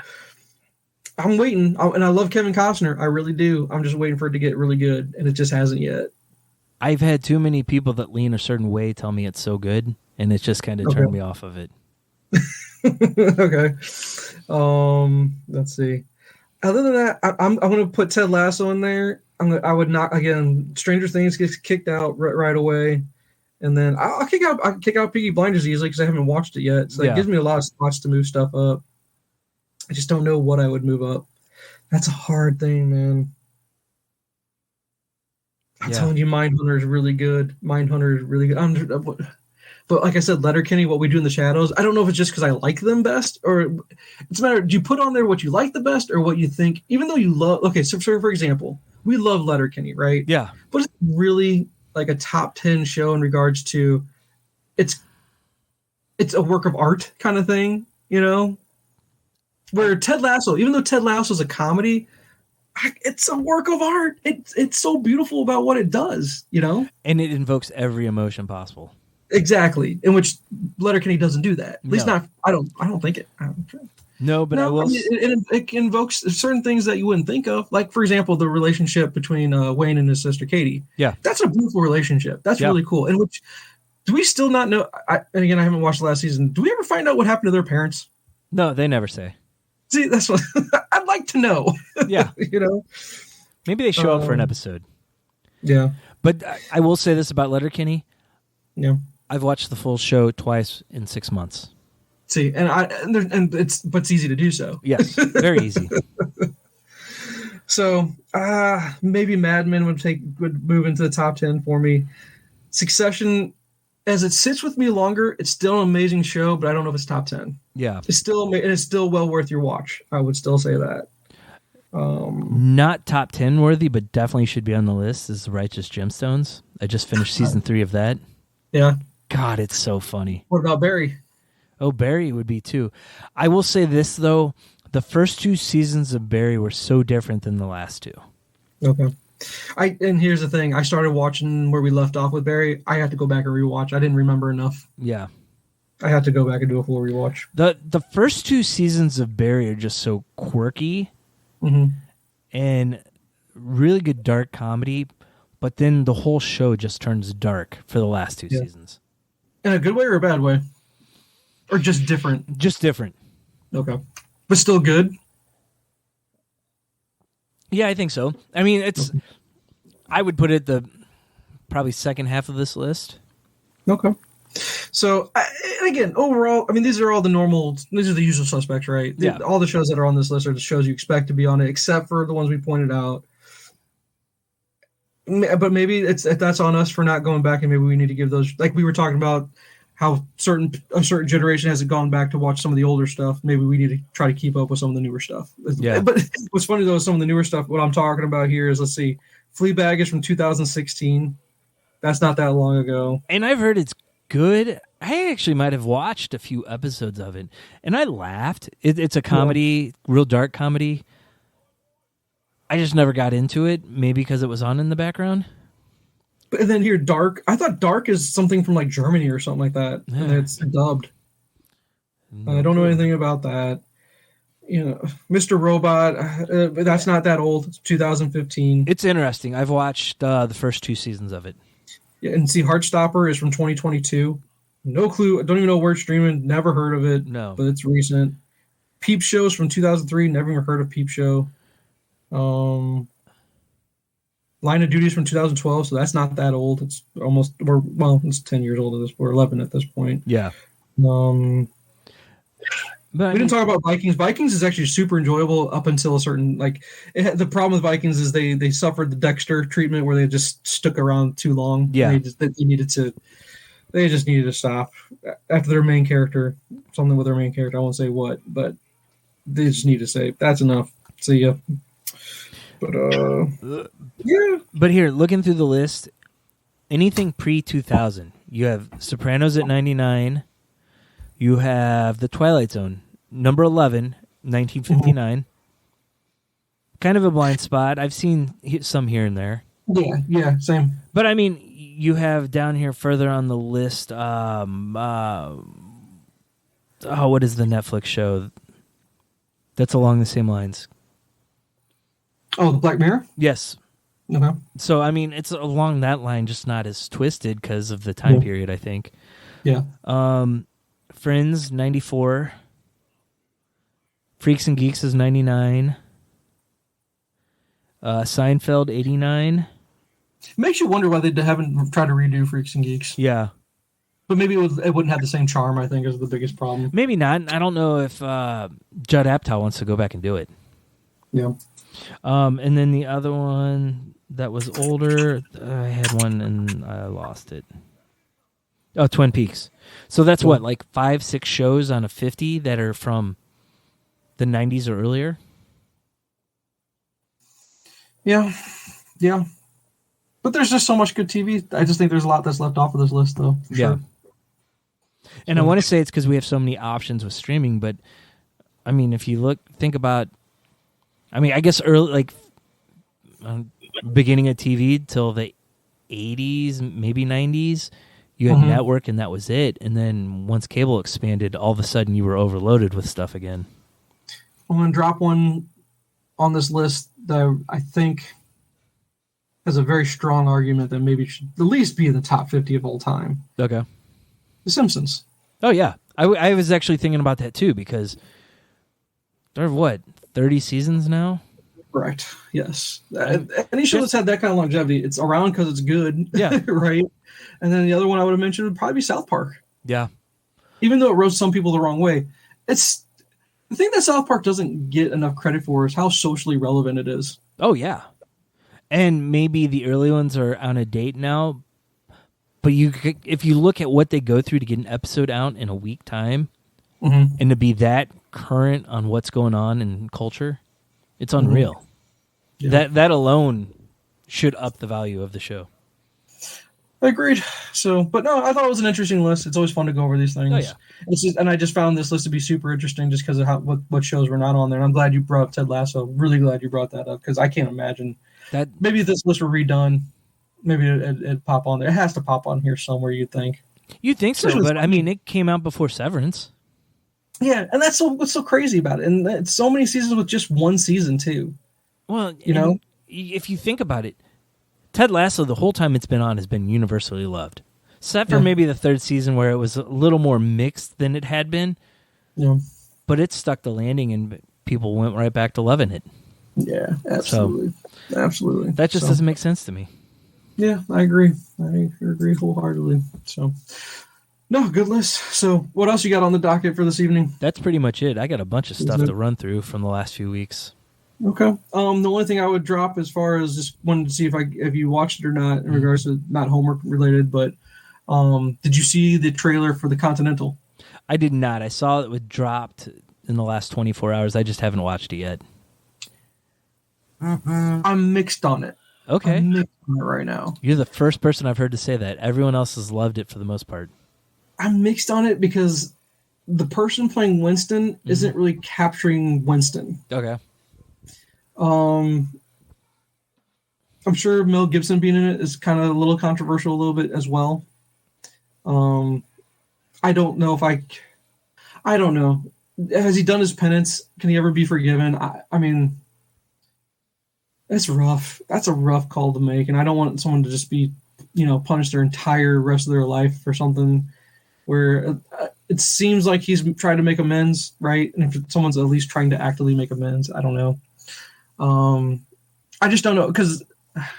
I'm waiting. And I love Kevin Costner. I really do. I'm just waiting for it to get really good. And it just hasn't yet. I've had too many people that lean a certain way tell me it's so good. And it's just kind of turned me off of it. Okay. Let's see. Other than that, I'm going to put Ted Lasso in there. I would not, again, Stranger Things gets kicked out right away. And then I'll kick out Peaky Blinders easily because I haven't watched it yet. So it gives me a lot of spots to move stuff up. I just don't know what I would move up. That's a hard thing, man. I'm telling you, Mindhunter is really good. Mindhunter is really good. But like I said, Letterkenny, What We Do in the Shadows, I don't know if it's just because I like them best or it's a matter, do you put on there what you like the best or what you think, even though you love, okay, so for example, we love Letterkenny, right? Yeah. But it's really like a top 10 show in regards to it's a work of art kind of thing, you know? Where Ted Lasso, even though Ted Lasso is a comedy, it's a work of art. It's so beautiful about what it does, you know? And it invokes every emotion possible. Exactly. In which Letterkenny doesn't do that. At least not. I don't think it. No, but I will. It invokes certain things that you wouldn't think of. Like, for example, the relationship between Wayne and his sister Katie. Yeah. That's a beautiful relationship. That's really cool. In which, do we still not know? And again, I haven't watched the last season. Do we ever find out what happened to their parents? No, they never say. See, that's what I'd like to know. Yeah. You know? Maybe they show up for an episode. Yeah. But I will say this about Letterkenny. Yeah. I've watched the full show twice in 6 months. See, and it's easy to do so. Yes, very easy. So maybe Mad Men would move into the top 10 for me. Succession, as it sits with me longer, it's still an amazing show, but I don't know if it's top 10. Yeah, it's still well worth your watch. I would still say that. Not top 10 worthy, but definitely should be on the list is Righteous Gemstones. I just finished season 3 of that. Yeah. God, it's so funny. What about Barry? Oh, Barry would be too. I will say this, though. The first 2 seasons of Barry were so different than the last 2. Okay. And here's the thing. I started watching where we left off with Barry. I had to go back and rewatch. I didn't remember enough. Yeah. I had to go back and do a full rewatch. The first 2 seasons of Barry are just so quirky and really good dark comedy, but then the whole show just turns dark for the last 2 seasons. In a good way or a bad way? Or just different? Just different. Okay. But still good? Yeah, I think so. I mean, it's. I would put it the probably second half of this list. Okay. So, again, overall, I mean, these are the usual suspects, right? Yeah. All the shows that are on this list are the shows you expect to be on it, except for the ones we pointed out. But maybe that's on us for not going back, and maybe we need to give those, like we were talking about, how a certain generation hasn't gone back to watch some of the older stuff. Maybe we need to try to keep up with some of the newer stuff. Yeah. But what's funny, though, is some of the newer stuff, what I'm talking about here is, let's see, Fleabag is from 2016. That's not that long ago. And I've heard it's good. I actually might have watched a few episodes of it, and I laughed. It's a comedy, real dark comedy. I just never got into it, maybe because it was on in the background. But then here, Dark. I thought Dark is something from like Germany or something like that, and it's dubbed. I don't know anything about that. You know, Mr. Robot. That's not that old. It's 2015. It's interesting. I've watched the first 2 seasons of it. Yeah, and see, Heartstopper is from 2022. No clue. I don't even know where it's streaming. Never heard of it. No, but it's recent. Peep Show's from 2003. Never even heard of Peep Show. Line of Duty is from 2012, so that's not that old. It's it's 10 years old at this. We're 11 at this point. Yeah. But we didn't talk about Vikings. Vikings is actually super enjoyable up until a certain the problem with Vikings is they suffered the Dexter treatment where they just stuck around too long. Yeah. They just needed to stop after their main character. Something with their main character. I won't say what, but they just need to say that's enough. See ya. But yeah. But here, looking through the list, anything pre-2000, you have Sopranos at 99. You have The Twilight Zone, number 11, 1959. Kind of a blind spot. I've seen some here and there. Yeah, same. But I mean, you have down here further on the list. What is the Netflix show that's along the same lines? Oh, the Black Mirror? Yes. Okay. So, I mean, it's along that line, just not as twisted because of the time period, I think. Yeah. Friends, 94. Freaks and Geeks is 99. Seinfeld, 89. It makes you wonder why they haven't tried to redo Freaks and Geeks. Yeah. But maybe it wouldn't have the same charm, I think, is the biggest problem. Maybe not. I don't know if Judd Apatow wants to go back and do it. Yeah. And then the other one that was older, I had one and I lost it. Oh, Twin Peaks. So that's what, like 5-6 shows on a 50 that are from the 90s or earlier? Yeah. But there's just so much good TV. I just think there's a lot that's left off of this list, though. Yeah. Sure. And I want to say it's because we have so many options with streaming, but I mean, if you think about, I mean, I guess early, beginning of TV till the 80s, maybe 90s, you had network and that was it. And then once cable expanded, all of a sudden you were overloaded with stuff again. I'm going to drop one on this list that I think has a very strong argument that maybe should at least be in the top 50 of all time. Okay. The Simpsons. Oh, yeah. I was actually thinking about that too because they're 30 seasons now? Correct. Yes. Any show that's had that kind of longevity, it's around because it's good. Yeah. Right? And then the other one I would have mentioned would probably be South Park. Yeah. Even though it roasts some people the wrong way. It's the thing that South Park doesn't get enough credit for is how socially relevant it is. Oh, yeah. And maybe the early ones are on a date now, but if you look at what they go through to get an episode out in a week time, and to be that current on what's going on in culture, It's unreal. Yeah. That alone should up the value of the show. Agreed. So, but no, I thought it was an interesting list. It's always fun to go over these things. Oh, yeah. It's just, and I just found this list to be super interesting just because of what shows were not on there. And I'm glad you brought up Ted Lasso. Really glad you brought that up because I can't imagine that. Maybe if this list were redone, maybe it'd pop on there. It has to pop on here somewhere, you'd think. You'd think so, but I mean, it came out before Severance. Yeah, and that's what's so crazy about it. And it's so many seasons with just one season too. Well, if you think about it, Ted Lasso, the whole time it's been on, has been universally loved. Except for maybe the third season where it was a little more mixed than it had been. Yeah. But it stuck the landing and people went right back to loving it. Yeah, absolutely. So, absolutely. That just doesn't make sense to me. Yeah, I agree. I agree wholeheartedly. So, no, good list. So, what else you got on the docket for this evening? That's pretty much it. I got a bunch of stuff to run through from the last few weeks. Okay. The only thing I would drop as far as just wanted to see if you watched it or not in regards to not homework related, but did you see the trailer for The Continental? I did not. I saw it was dropped in the last 24 hours. I just haven't watched it yet. I'm mixed on it. Okay. I'm mixed on it right now. You're the first person I've heard to say that. Everyone else has loved it for the most part. I'm mixed on it because the person playing Winston isn't really capturing Winston. Okay. I'm sure Mel Gibson being in it is kind of a little controversial a little bit as well. I don't know I don't know. Has he done his penance? Can he ever be forgiven? I mean, that's rough. That's a rough call to make, and I don't want someone to just be, punished their entire rest of their life for something where it seems like he's trying to make amends, right? And if someone's at least trying to actively make amends, I don't know. I just don't know because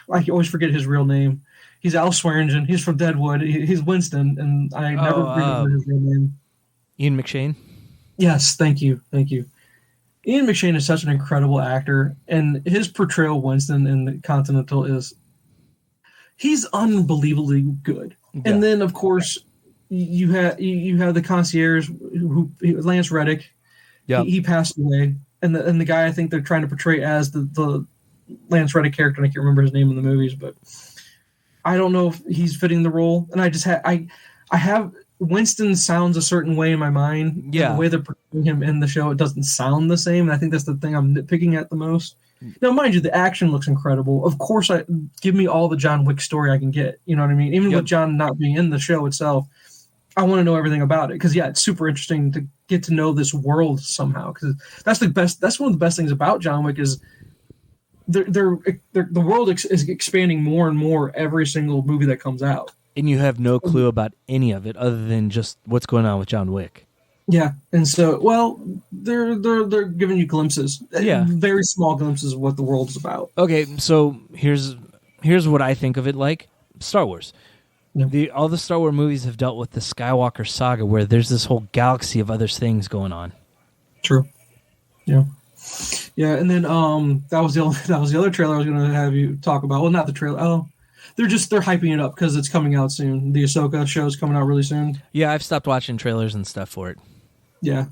I always forget his real name. He's Al Swearingen. He's from Deadwood. He's Winston, and I never remember his real name. Ian McShane? Yes, thank you. Ian McShane is such an incredible actor, and his portrayal of Winston in The Continental he's unbelievably good. Yeah. And then, of course, you have the concierge, who Lance Reddick. Yeah, he passed away, and the guy I think they're trying to portray as the Lance Reddick character, and I can't remember his name in the movies, but I don't know if he's fitting the role. And I just I have Winston sounds a certain way in my mind. Yeah, the way they're portraying him in the show, it doesn't sound the same. And I think that's the thing I'm nitpicking at the most. Now, mind you, the action looks incredible. Of course, give me all the John Wick story I can get. You know what I mean? Even with John not being in the show itself, I want to know everything about it because it's super interesting to get to know this world somehow. Because that's the best. That's one of the best things about John Wick is the world is expanding more and more every single movie that comes out. And you have no clue about any of it other than just what's going on with John Wick. Yeah, and so they're giving you glimpses, very small glimpses of what the world is about. Okay, so here's what I think of it like Star Wars. Yeah. All the Star Wars movies have dealt with the Skywalker saga, where there's this whole galaxy of other things going on. True. Yeah. Yeah, and then that was the other trailer I was going to have you talk about. Well, not the trailer. Oh, they're hyping it up because it's coming out soon. The Ahsoka show is coming out really soon. Yeah, I've stopped watching trailers and stuff for it. Yeah.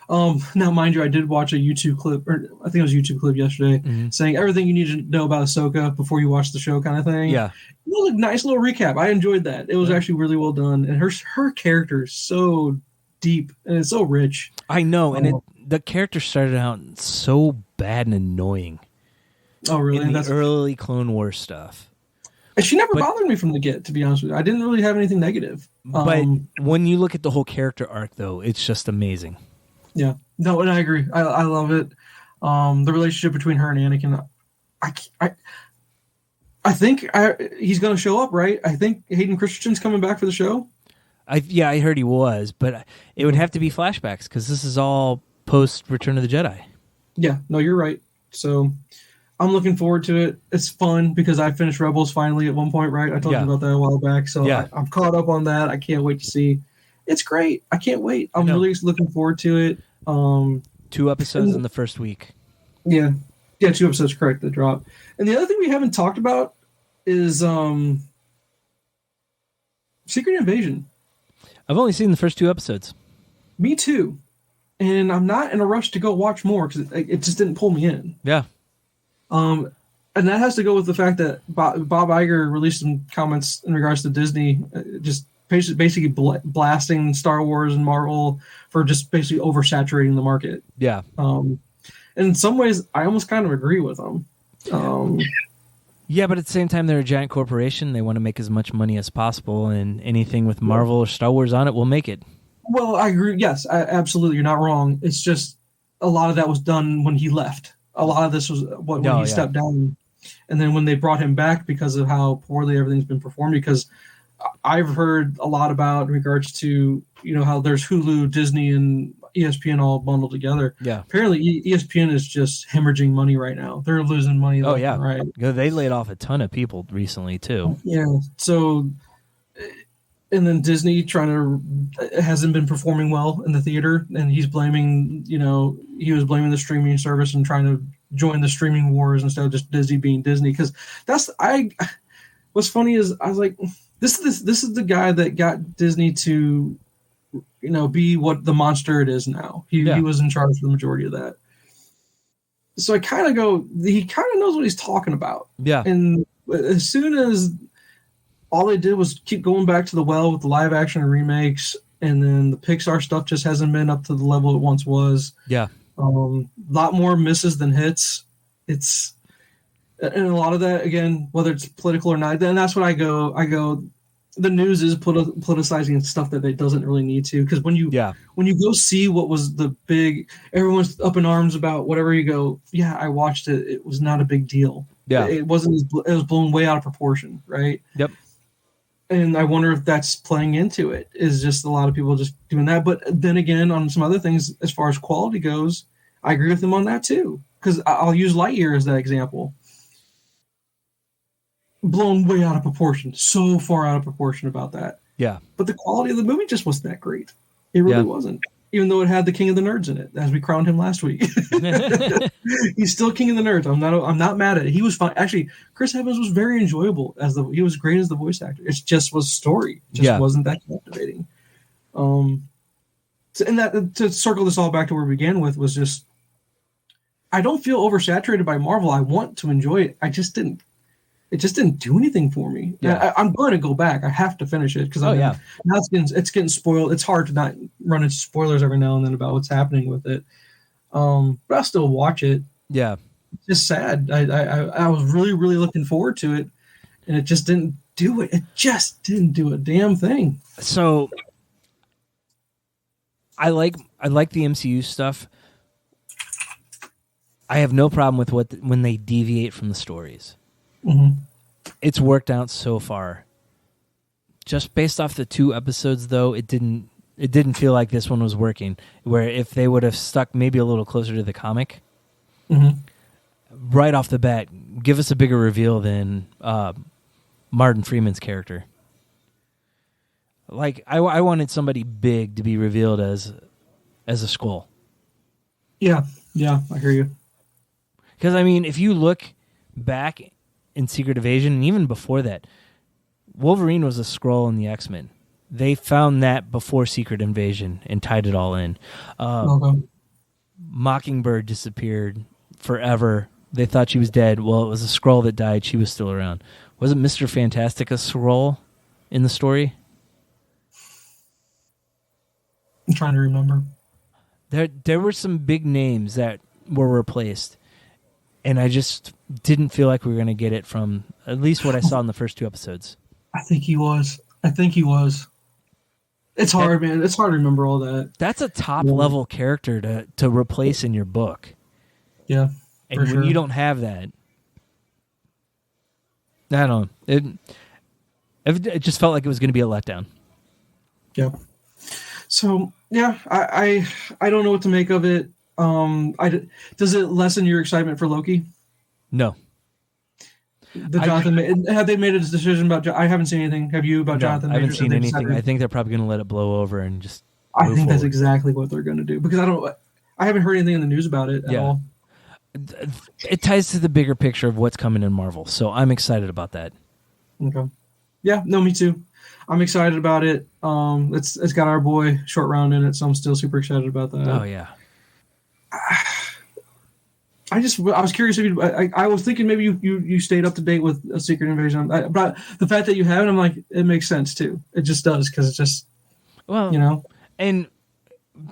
Now, mind you, I did watch a YouTube clip, or I think it was a YouTube clip yesterday, saying everything you need to know about Ahsoka before you watch the show, kind of thing. Yeah. It was a nice little recap. I enjoyed that. It was actually really well done, and her character is so deep and it's so rich. I know, and the character started out so bad and annoying. Oh, really? In the early Clone Wars stuff. And she never bothered me from the get, to be honest with you. I didn't really have anything negative. But when you look at the whole character arc, though, it's just amazing. Yeah. No, and I agree. I love it. The relationship between her and Anakin, I think he's going to show up, right? I think Hayden Christensen's coming back for the show. I heard he was, but it would have to be flashbacks because this is all post Return of the Jedi. Yeah, no, you're right. So I'm looking forward to it. It's fun because I finished Rebels finally at one point, right? I told you about that a while back. So I'm caught up on that. I can't wait to see. It's great. I can't wait. I'm really looking forward to it. 2 episodes in the first week. Yeah. Yeah, 2 episodes, correct, that drop. And the other thing we haven't talked about is Secret Invasion. I've only seen the first 2 episodes. Me too. And I'm not in a rush to go watch more because it just didn't pull me in. Yeah. And that has to go with the fact that Bob Iger released some comments in regards to Disney, just basically blasting Star Wars and Marvel for just basically oversaturating the market. Yeah. And in some ways, I almost kind of agree with them. Yeah, but at the same time, they're a giant corporation. They want to make as much money as possible, and anything with Marvel or Star Wars on it will make it. Well, I agree. Yes, absolutely. You're not wrong. It's just a lot of that was done when he left. A lot of this was when he stepped down. And then when they brought him back because of how poorly everything's been performed, because I've heard a lot about in regards to, how there's Hulu, Disney, and ESPN all bundled together. Yeah. Apparently ESPN is just hemorrhaging money right now. They're losing money. Oh, yeah. Right. They laid off a ton of people recently, too. Yeah. So, and then Disney hasn't been performing well in the theater, and he's blaming, he was blaming the streaming service and trying to join the streaming wars instead of just Disney being Disney. Because what's funny is I was like, this is the guy that got Disney to, be what the monster it is now. He was in charge for the majority of that. So I kind of go, he kind of knows what he's talking about. Yeah. And as soon as all they did was keep going back to the well with the live action remakes, and then the Pixar stuff just hasn't been up to the level it once was. Yeah. A lot more misses than hits. And a lot of that, again, whether it's political or not, then that's what I go, the news is politicizing stuff that it doesn't really need to. Because when you go see what was the big, everyone's up in arms about whatever, you go, yeah, I watched it. It was not a big deal. Yeah. It wasn't, it was blown way out of proportion. Right. Yep. And I wonder if that's playing into it, is just a lot of people just doing that. But then again, on some other things, as far as quality goes, I agree with them on that too. Because I'll use Lightyear as that example. Blown way out of proportion. So far out of proportion about that. Yeah. But the quality of the movie just wasn't that great. It really wasn't. Even though it had the King of the Nerds in it, as we crowned him last week. He's still King of the Nerds. I'm not mad at it. He was fine. Actually, Chris Evans was very enjoyable he was great as the voice actor. It just was story. It just wasn't that captivating. And that, to circle this all back to where we began with, was just, I don't feel oversaturated by Marvel. I want to enjoy it. It just didn't do anything for me. Yeah. I'm going to go back. I have to finish it because now it's getting spoiled. It's hard to not run into spoilers every now and then about what's happening with it. But I'll still watch it. Yeah, it's just sad. I was really, really looking forward to it, and it just didn't do it. It just didn't do a damn thing. So I like the MCU stuff. I have no problem with when they deviate from the stories. Mm-hmm. It's worked out so far. Just based off the 2 episodes, though, it didn't feel like this one was working. Where if they would have stuck maybe a little closer to the comic, right off the bat, give us a bigger reveal than Martin Freeman's character. Like I wanted somebody big to be revealed as a Skrull. Yeah, I hear you. Because I mean, if you look back in Secret Invasion, and even before that, Wolverine was a Skrull in the X-Men. They found that before Secret Invasion and tied it all in. Mockingbird disappeared forever. They thought she was dead. Well, it was a Skrull that died. She was still around. Wasn't Mr. Fantastic a Skrull in the story? I'm trying to remember. There were some big names that were replaced, and I just didn't feel like we were going to get it from at least what I saw in the first 2 episodes. I think he was. It's hard, man. It's hard to remember all that. That's a top-level character to replace in your book. Yeah, and when you don't have that, I don't know. It just felt like it was going to be a letdown. Yeah. So, yeah, I don't know what to make of it. Does it lessen your excitement for Loki? No. Have they made a decision about? I haven't seen anything. Have you about Jonathan? I haven't seen anything. I think they're probably going to let it blow over and just. I think that's exactly what they're going to do, because I haven't heard anything in the news about it at all. It ties to the bigger picture of what's coming in Marvel, so I'm excited about that. Okay. Yeah. No, me too. I'm excited about it. It's got our boy Short Round in it, so I'm still super excited about that. Oh yeah. I was curious if I was thinking maybe you stayed up to date with a Secret Invasion, but the fact that you haven't, I'm like, it makes sense too. It just does because it's just, and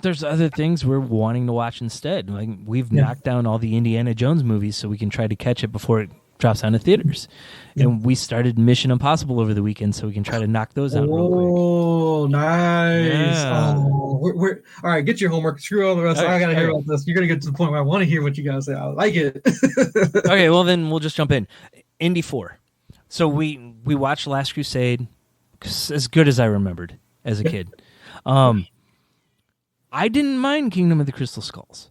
there's other things we're wanting to watch instead. Like we've knocked down all the Indiana Jones movies so we can try to catch it before it drops down to theaters. Yeah. And we started Mission Impossible over the weekend so we can try to knock those out real quick. Oh, nice. Yeah. Oh, we're all right, get your homework. Screw all the rest. I got to hear about this. You're going to get to the point where I want to hear what you guys say. I like it. Okay, well then we'll just jump in. Indy 4. So we watched Last Crusade as good as I remembered as a kid. I didn't mind Kingdom of the Crystal Skulls,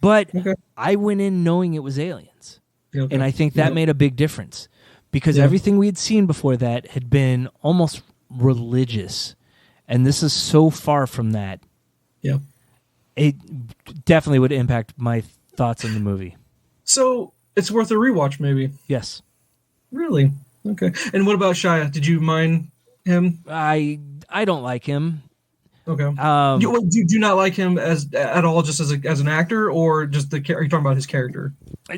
but I went in knowing it was aliens. Okay. And I think that made a big difference because everything we had seen before that had been almost religious. And this is so far from that. Yeah. It definitely would impact my thoughts on the movie. So it's worth a rewatch, maybe. Yes. Really? Okay. And what about Shia? Did you mind him? I don't like him. Okay. Do you not like him at all, just as an actor, or just are you talking about his character?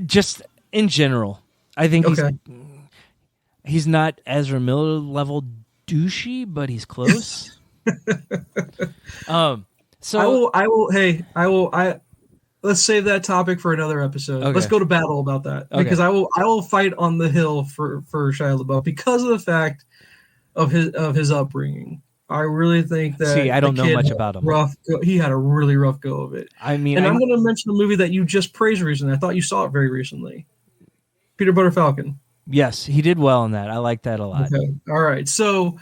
Just in general, I think he's not Ezra Miller level douchey, but he's close. So I will. Let's save that topic for another episode. Okay. Let's go to battle about that because I will fight on the hill for Shia LaBeouf because of the fact of his upbringing. I really think that. See, I don't know much about him. He had a really rough go of it. I mean, and I'm going to mention a movie that you just praised recently. I thought you saw it very recently. Peter Butter Falcon. Yes, he did well in that. I like that a lot. Okay. All right. So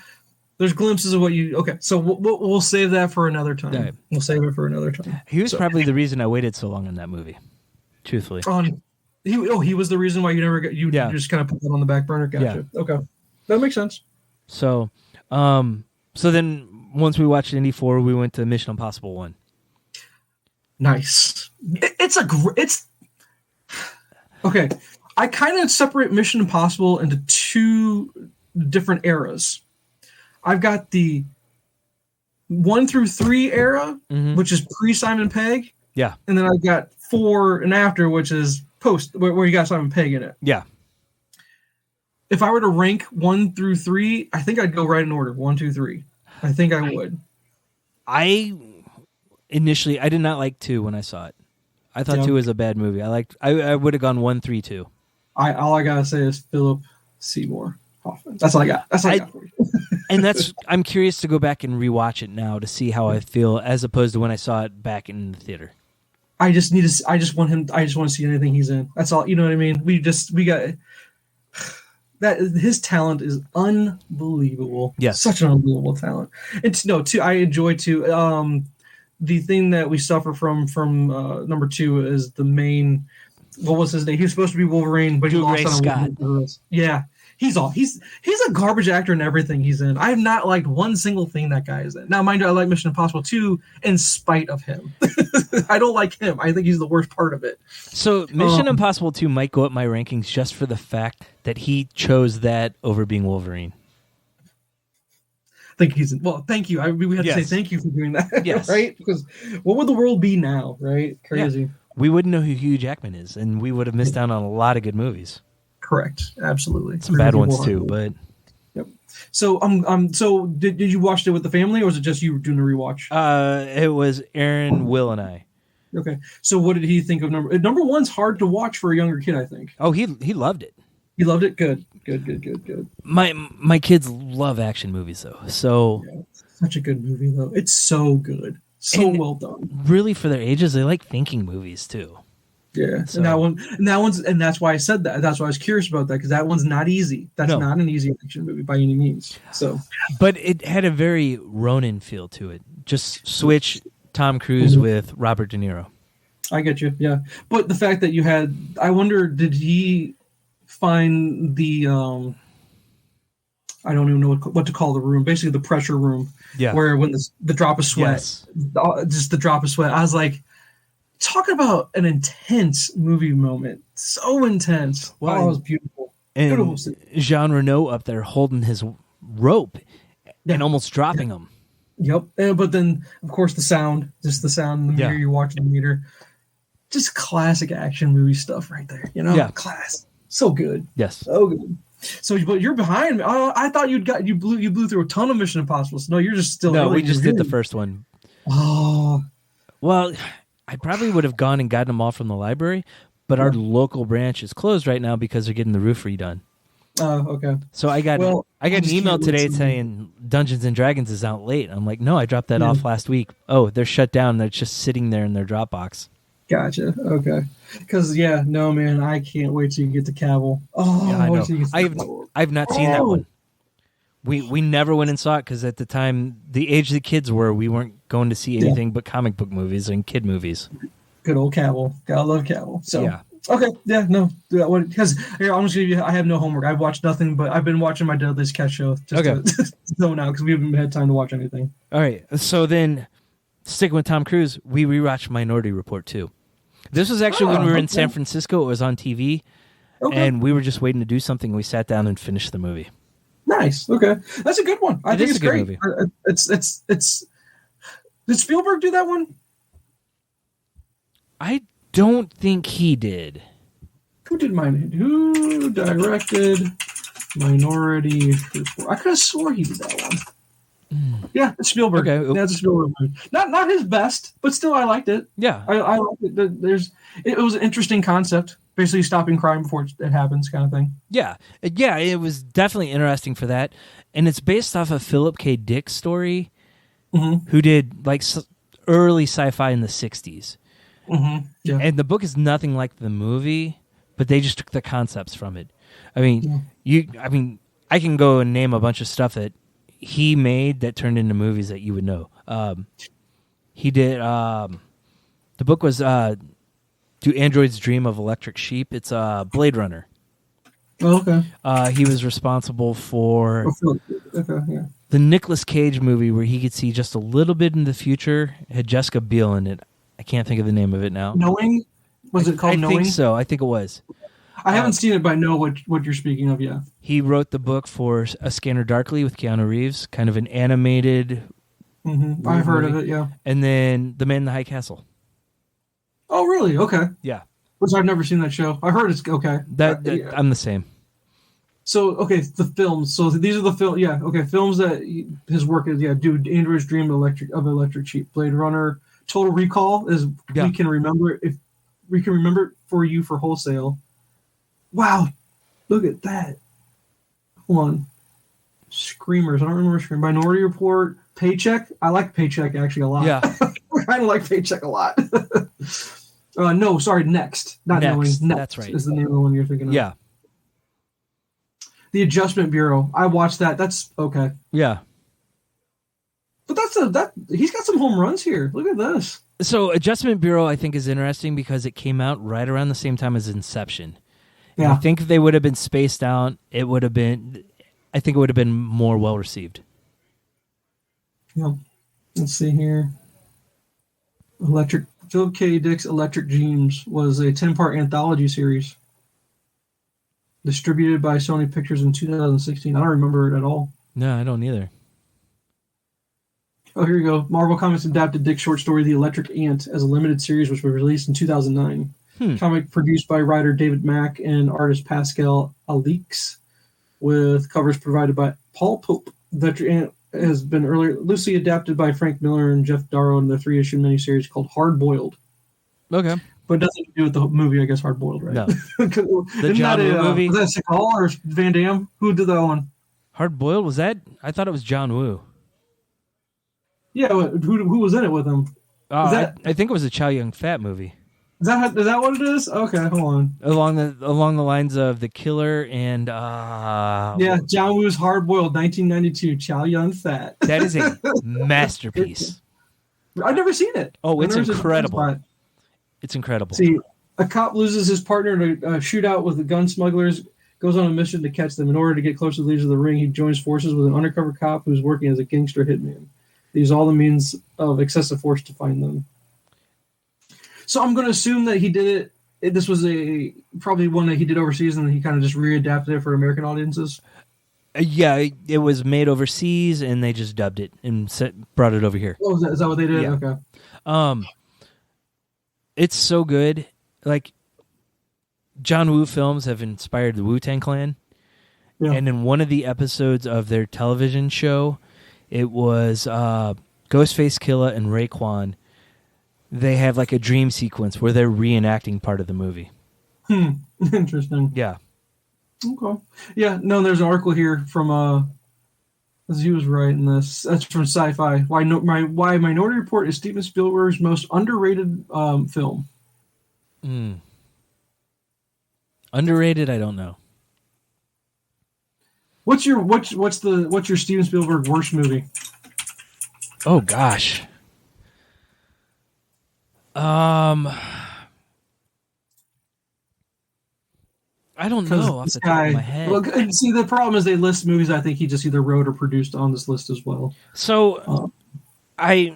there's glimpses of what you. Okay. So we'll save that for another time. Okay. We'll save it for another time. He was probably the reason I waited so long in that movie. Truthfully. He was the reason why you never got you just kind of put that on the back burner. Gotcha. Yeah. Okay. That makes sense. So, So then, once we watched Indy 4, we went to Mission Impossible 1. Nice. It's okay. I kind of separate Mission Impossible into two different eras. I've got the 1 through 3 era, which is pre-Simon Pegg. Yeah. And then I've got 4 and after, which is post, where you got Simon Pegg in it. Yeah. If I were to rank 1 through 3, I think I'd go right in order. 1, 2, 3. I think I would. I did not like 2 when I saw it. I thought 2 was a bad movie. I would have gone 1, 3, 2. All I gotta say is Philip Seymour Hoffman. That's all I got. That's all I got for you. And I'm curious to go back and rewatch it now to see how I feel as opposed to when I saw it back in the theater. I just want to see anything he's in. That's all. You know what I mean? We got. That his talent is unbelievable. Yes, such an unbelievable talent. And I enjoy too. The thing that we suffer from number 2 is the main. What was his name? He was supposed to be Wolverine, but he lost on Scott. Yeah, he's a garbage actor in everything he's in. I have not liked one single thing that guy is in. Now, mind you, I like Mission Impossible 2 in spite of him. I don't like him. I think he's the worst part of it. So Mission Impossible 2 might go up my rankings just for the fact that he chose that over being Wolverine. I think he's thank you. We have to say thank you for doing that. Yes. Right? Because what would the world be now, right? Crazy. Yeah. We wouldn't know who Hugh Jackman is, and we would have missed out on a lot of good movies. Correct. Absolutely. Some bad ones too, but yep. So so did you watch it with the family, or was it just you doing the rewatch? It was Aaron, Will, and I. Okay. So what did he think of number 1's hard to watch for a younger kid, I think. Oh, he loved it. He loved it? Good. My kids love action movies though. So such a good movie though. It's so good. So well done. Really, for their ages, they like thinking movies too. Yeah, so. and that's why I said that. That's why I was curious about that because that one's not easy. That's not an easy action movie by any means. So, but it had a very Ronin feel to it. Just switch Tom Cruise with Robert De Niro. I get you. Yeah, but the fact that you had, I wonder, did he find the I don't even know what to call the room. Basically, the pressure room. Yeah. Where when the drop of sweat, just the drop of sweat. I was like, talk about an intense movie moment. So intense. Wow, it was beautiful. And beautiful. Jean Reno up there holding his rope and almost dropping him. Yep. But then, of course, the sound. Just the sound in the meter. You're watching the meter. just classic action movie stuff right there. Yeah. Class. So good. Yes. So good. So, but you're behind me. Oh, I thought you blew through a ton of Mission Impossibles. No, you're just still. No, we just did the first one. Oh. Well, I probably would have gone and gotten them all from the library, but our local branch is closed right now because they're getting the roof redone. Oh, okay. So I got an email today saying Dungeons and Dragons is out late. I'm like, no, I dropped that off last week. Oh, they're shut down. They're just sitting there in their Dropbox. Gotcha. Okay. Because no, man, I can't wait till you get to Cavill. Oh, yeah, I know. I've not seen that one. We never went and saw it because at the time, the age the kids were, we weren't going to see anything but comic book movies and kid movies. Good old Cavill. Gotta love Cavill. So yeah. Okay. Yeah. No. Because here, I'm just gonna give you. I have no homework. I've watched nothing, but I've been watching my Deadliest Catch show just to zone out because we haven't had time to watch anything. All right. So then, sticking with Tom Cruise, we rewatched Minority Report too. This was actually when we were in San Francisco. It was on TV, and we were just waiting to do something. And we sat down and finished the movie. Nice. Okay, that's a good one. I think it's a good great. Movie. It's. Did Spielberg do that one? I don't think he did. Who did mine? Who directed Minority Report? I could have swore he did that one. Yeah, it's Spielberg. Okay. Yeah, it's a Spielberg movie. Not his best, but still, I liked it. Yeah, I liked it. It was an interesting concept. Basically, stopping crime before it happens, kind of thing. Yeah, it was definitely interesting for that, and it's based off of Philip K. Dick's story, who did like early sci-fi in the '60s. Mm-hmm. Yeah. And the book is nothing like the movie, but they just took the concepts from it. I mean, I can go and name a bunch of stuff that he made that turned into movies that you would know. He did. The book was "Do Androids Dream of Electric Sheep?" It's Blade Runner. Oh, okay. He was responsible for the Nicolas Cage movie where he could see just a little bit in the future. It had Jessica Biel in it. I can't think of the name of it now. Knowing? Was it called Knowing? I think so. I think it was. I haven't seen it, but I know what you're speaking of, yeah. He wrote the book for A Scanner Darkly with Keanu Reeves, kind of an animated... I've heard of it, yeah. And then The Man in the High Castle. Oh, really? Okay. Yeah. Which I've never seen that show. I heard it's okay. I'm the same. So, okay, the films. So these are the films that his work is, Dude, Android's Dream of Electric Sheep, Blade Runner... Total Recall is we can remember it for you for wholesale. Wow, look at that. Hold on. Screamers. I don't remember Screamers. Minority Report. Paycheck. I like Paycheck actually a lot. Yeah. I kind of like Paycheck a lot. No, sorry, Next. Not Next. Knowing. Next That's right. is the name of the one you're thinking of. Yeah. The Adjustment Bureau. I watched that. That's okay. Yeah. But he's got some home runs here. Look at this. So Adjustment Bureau, I think, is interesting because it came out right around the same time as Inception. Yeah. And I think if they would have been spaced out, I think it would have been more well received. Yeah. Let's see here. Philip K. Dick's Electric Dreams was a 10-part anthology series distributed by Sony Pictures in 2016. I don't remember it at all. No, I don't either. Oh, here you go. Marvel Comics adapted Dick's short story, The Electric Ant, as a limited series, which was released in 2009. Comic produced by writer David Mack and artist Pascal Alix, with covers provided by Paul Pope. The Ant has been earlier loosely adapted by Frank Miller and Jeff Darrow in the 3-issue miniseries called Hard Boiled. Okay. But it doesn't do with the movie, I guess, Hard Boiled, right? No. The John Woo movie? Was that Seagal or Van Damme? Who did that one? Hard Boiled? Was that? I thought it was John Woo. Yeah, who was in it with him? I think it was a Chow Yun-Fat movie. Is that what it is? Okay, hold on. Along the lines of The Killer and John Woo's Hard Boiled, 1992, Chow Yun-Fat. That is a masterpiece. I've never seen it. Oh, it's incredible. It's incredible. See, a cop loses his partner in a shootout with the gun smugglers, goes on a mission to catch them. In order to get closer to the leaders of the ring, he joins forces with an undercover cop who's working as a gangster hitman. They use all the means of excessive force to find them. So I'm going to assume that he did it. This was probably one that he did overseas, and he kind of just readapted it for American audiences. Yeah, it was made overseas, and they just dubbed it and brought it over here. Oh, is that what they did? Yeah. Okay. It's so good. Like, John Woo films have inspired the Wu-Tang Clan. Yeah. And in one of the episodes of their television show, it was Ghostface Killah and Raekwon. They have like a dream sequence where they're reenacting part of the movie. Interesting. Yeah. Okay. Yeah, no, there's an article here from as he was writing this. That's from Sci-Fi. Why Minority Report is Steven Spielberg's most underrated film. Underrated, I don't know. What's your Steven Spielberg worst movie? Oh gosh. I don't know off the top of my head. Well, see, the problem is they list movies I think he just either wrote or produced on this list as well. So, I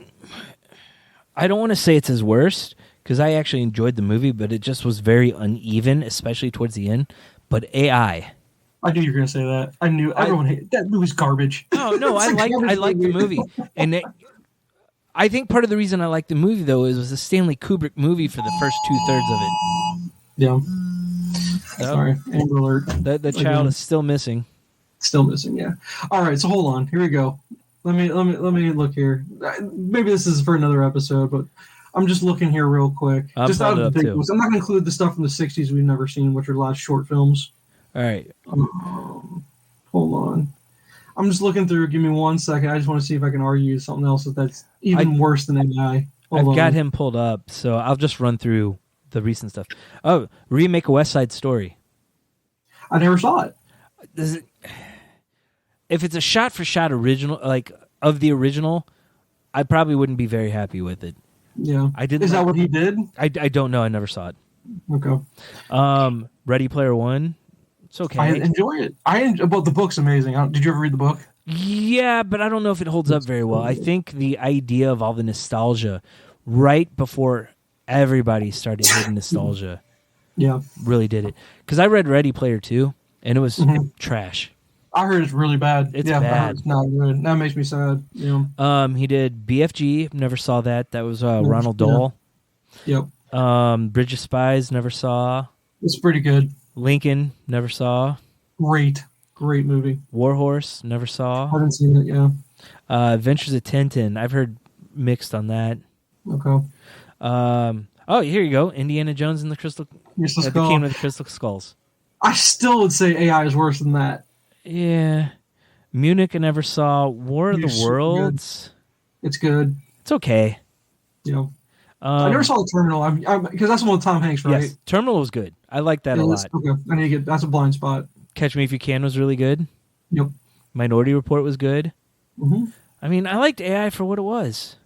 don't want to say it's his worst, because I actually enjoyed the movie, but it just was very uneven, especially towards the end. But AI. I knew you were going to say that. I knew everyone hated that movie's garbage. No, I like the movie, and I think part of the reason I like the movie though is it was a Stanley Kubrick movie for the first 2/3 of it. Yeah. Sorry, Amber Alert. The child is still missing. Still missing, yeah. All right, so hold on. Here we go. Let me look here. Maybe this is for another episode, but I'm just looking here real quick. Just out of the big ones. I'm not going to include the stuff from the 60s we've never seen, which are a lot of short films. All right. Hold on. I'm just looking through. Give me 1 second. I just want to see if I can argue something else that's even worse than AI. I've got him pulled up, so I'll just run through the recent stuff. Oh, remake a West Side Story. I never saw it. If it's a shot-for-shot original, like of the original, I probably wouldn't be very happy with it. Yeah. Is that what he did? I don't know. I never saw it. Okay. Ready Player One. It's okay. I enjoy it. But the book's amazing. Did you ever read the book? Yeah, but I don't know if it holds up very well. I think the idea of all the nostalgia right before everybody started hitting nostalgia really did it. Because I read Ready Player 2, and it was trash. I heard it's really bad. It's bad. It's not good. That makes me sad. Yeah. He did BFG. Never saw that. That was Ronald Dole. Yep. Bridge of Spies. Never saw. It's pretty good. Lincoln. Never saw. Great movie. Warhorse. Never saw. I haven't seen it. Yeah. Adventures of Tintin. I've heard mixed on that. Okay. Oh, here you go. Indiana Jones and the Kingdom of the Crystal Skulls. I still would say AI is worse than that. Yeah. Munich I never saw. War of the Worlds. It's good. It's okay. Yeah. I never saw The Terminal. Because that's one with Tom Hanks, right? Yes. Terminal was good. I like that a lot. Okay. I need to get that's a blind spot. Catch Me If You Can was really good. Yep. Minority Report was good. Mm-hmm. I mean, I liked AI for what it was.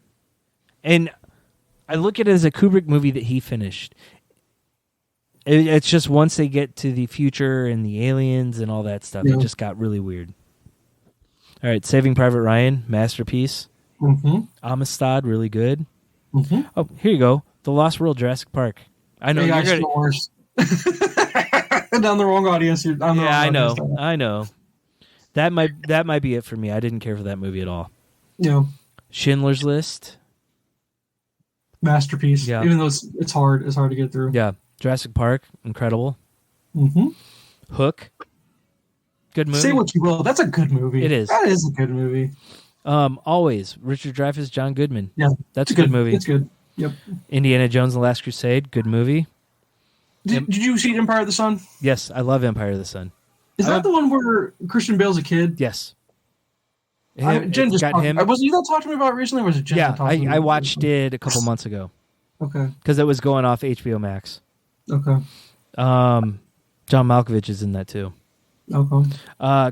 And I look at it as a Kubrick movie that he finished. It's just once they get to the future and the aliens and all that stuff, it just got really weird. All right, Saving Private Ryan, masterpiece. Mm-hmm. Amistad, really good. Mm-hmm. Oh, here you go. The Lost World, Jurassic Park. I know AI's the worst. Down the wrong audience. I know. That might be it for me. I didn't care for that movie at all. Yeah. Schindler's List. Masterpiece. Yeah. Even though it's hard to get through. Yeah. Jurassic Park, incredible. Mm-hmm. Hook. Good movie. Say what you will. That's a good movie. It is. That is a good movie. Always. Richard Dreyfuss, John Goodman. Yeah. That's a good movie. It's good. Yep. Indiana Jones and the Last Crusade, good movie. Did you see Empire of the Sun? Yes, I love Empire of the Sun. Is that the one where Christian Bale's a kid? Yes. Jen just got him. Was you that talked to me about recently, or was it Jen? Yeah, I watched it a couple months ago. Okay. Because it was going off HBO Max. Okay. John Malkovich is in that too. Okay.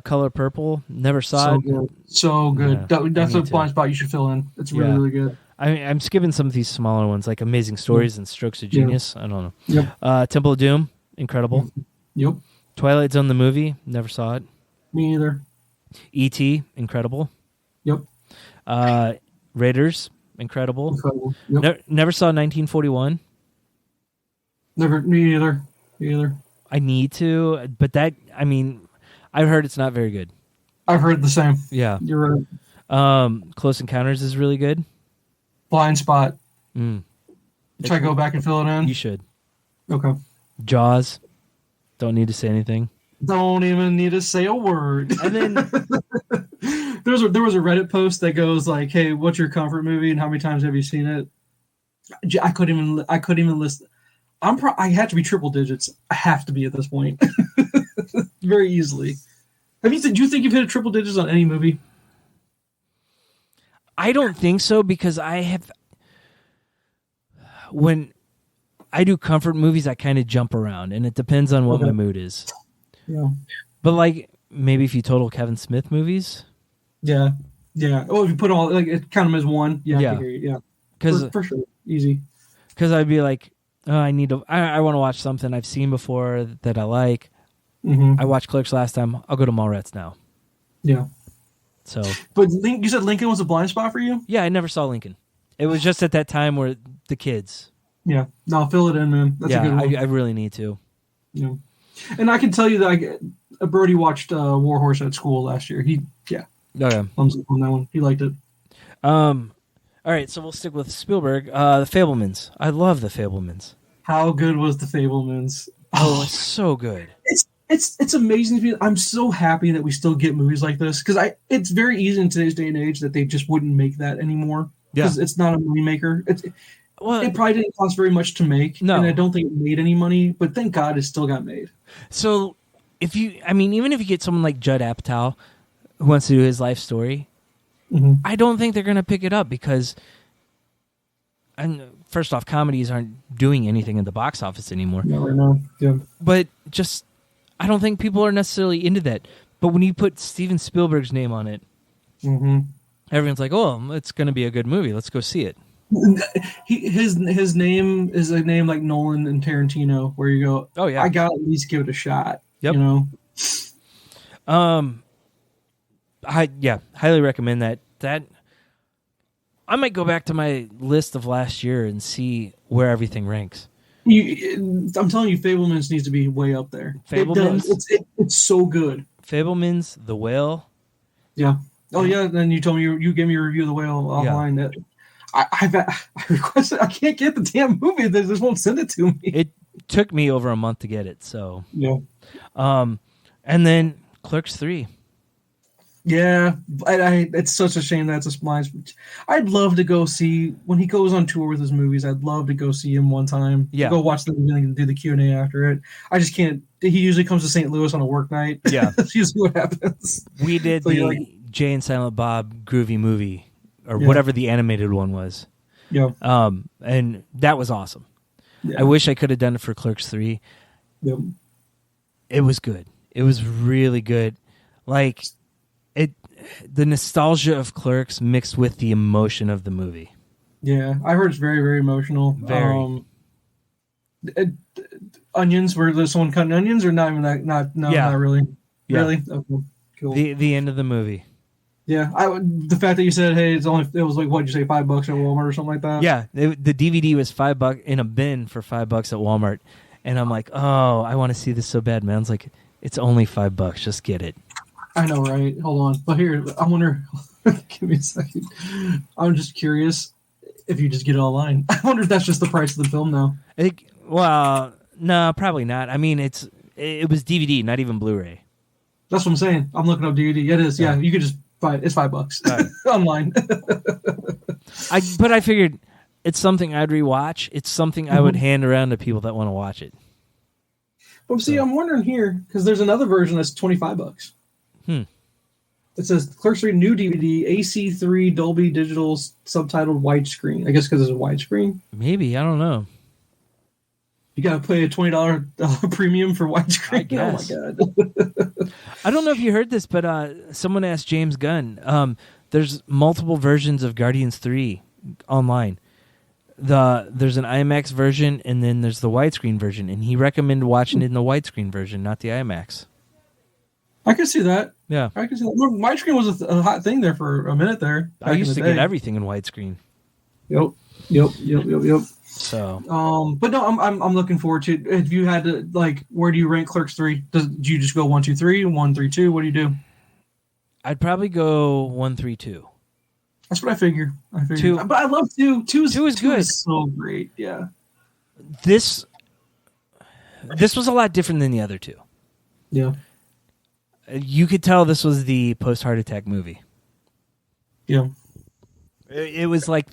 Color Purple, never saw it. Good. So good. Yeah, that's a blind spot you should fill in. It's really, really good. I'm skipping some of these smaller ones, like Amazing Stories and Strokes of Genius. I don't know. Yep. Temple of Doom, incredible. Yep. Twilight Zone, the movie, never saw it. Me either. E.T., incredible. Yep. Raiders, incredible. Yep. Never saw 1941. Me either. I need to, but I've heard it's not very good. I've heard the same. Yeah. You're right. Close Encounters is really good. Blind spot. Mm. Should I go back and fill it in? You should. Okay. Jaws. Don't need to say anything. Don't even need to say a word. And then there was a Reddit post that goes like, "Hey, what's your comfort movie and how many times have you seen it?" I couldn't even list. I had to be triple digits. I have to be at this point, very easily. Do you think you've hit a triple digits on any movie? I don't think so, because when I do comfort movies, I kind of jump around, and it depends on what my mood is. Yeah. But like maybe if you total Kevin Smith movies. Yeah. Oh, if you put all count them as one. Yeah. Yeah. I hear you. Yeah. Because for sure, easy. Because I'd be like, oh, I want to watch something I've seen before that I like. Mm-hmm. I watched Clerks last time. I'll go to Mallrats now. Yeah. So. But you said Lincoln was a blind spot for you? Yeah, I never saw Lincoln. It was just at that time where the kids. Yeah. No, fill it in, man. That's a good one. I really need to. Yeah. And I can tell you that Brody watched War Horse at school last year. Okay. Thumbs up on that one. He liked it. All right, so we'll stick with Spielberg. The Fabelmans. I love the Fabelmans. How good was the Fabelmans? Oh, it's so good. It's amazing to me. I'm so happy that we still get movies like this, because it's very easy in today's day and age that they just wouldn't make that anymore, because it's not a movie maker. It probably didn't cost very much to make, and I don't think it made any money, but thank God it still got made. So even if you get someone like Judd Apatow who wants to do his life story, I don't think they're going to pick it up, because first off, comedies aren't doing anything in the box office anymore. Not right now. Yeah. But just, I don't think people are necessarily into that. But when you put Steven Spielberg's name on it, everyone's like, oh, it's going to be a good movie. Let's go see it. His name is a name like Nolan and Tarantino, where you go, oh yeah, I gotta at least give it a shot. Yep. You know. Highly recommend that. That I might go back to my list of last year and see where everything ranks. I'm telling you, Fabelmans needs to be way up there. Fabelmans, it's so good. Fabelmans, The Whale. Yeah. Oh yeah. Then you told me you gave me a review of The Whale offline. Yeah. I requested. I can't get the damn movie. They just won't send it to me. It took me over a month to get it. So yeah. And then Clerks 3. Yeah, it's such a shame that's a blind. I'd love to go see when he goes on tour with his movies. I'd love to go see him one time. Yeah, go watch the beginning and do the Q&A after it. I just can't. He usually comes to St. Louis on a work night. Yeah, that's usually what happens. We did the Jay and Silent Bob Groovy movie, or whatever the animated one was. Yeah. And that was awesome. Yeah. I wish I could have done it for Clerks 3. Yep. It was good. It was really good. Like the nostalgia of Clerks mixed with the emotion of the movie. Yeah, I heard it's very, very emotional. Very. Onions, were there someone cutting onions, or not even that? Not really. Yeah. Really? Okay, cool. The end of the movie. Yeah, the fact that you said, hey, it was like, what did you say, $5 at Walmart or something like that? Yeah, the DVD was $5 in a bin for $5 at Walmart, and I'm like, oh, I want to see this so bad, man. It's like, it's only $5. Just get it. I know, right? Hold on. But here, I wonder. Give me a second. I'm just curious if you just get it online. I wonder if that's just the price of the film now. Well, no, probably not. I mean, it was DVD, not even Blu-ray. That's what I'm saying. I'm looking up DVD. It is. Yeah, you could just buy it. It's $5 online. But I figured it's something I'd rewatch. It's something I would hand around to people that want to watch it. But see, I'm wondering here because there's another version that's $25. It says Clerks 3 new DVD, AC3 Dolby Digital subtitled widescreen. I guess because it's a widescreen. Maybe, I don't know. You got to pay a $20 premium for widescreen. I guess. Oh my god! I don't know if you heard this, but someone asked James Gunn. There's multiple versions of Guardians 3 online. There's an IMAX version, and then there's the widescreen version, and he recommended watching it in the widescreen version, not the IMAX. I can see that. Yeah, I can see that. Look, widescreen was a hot thing there for a minute there. I used to get everything in widescreen. Yep. So, but no, I'm looking forward to it. If you had to, like, where do you rank Clerks 3? Do you just go 1, 2, 3, 1, 3, 2? What do you do? I'd probably go 1, 3, 2. That's what I figure. Two, but I love two. Two is good. Two is so great. Yeah. This was a lot different than the other two. Yeah. You could tell this was the post-heart attack movie. Yeah. It was like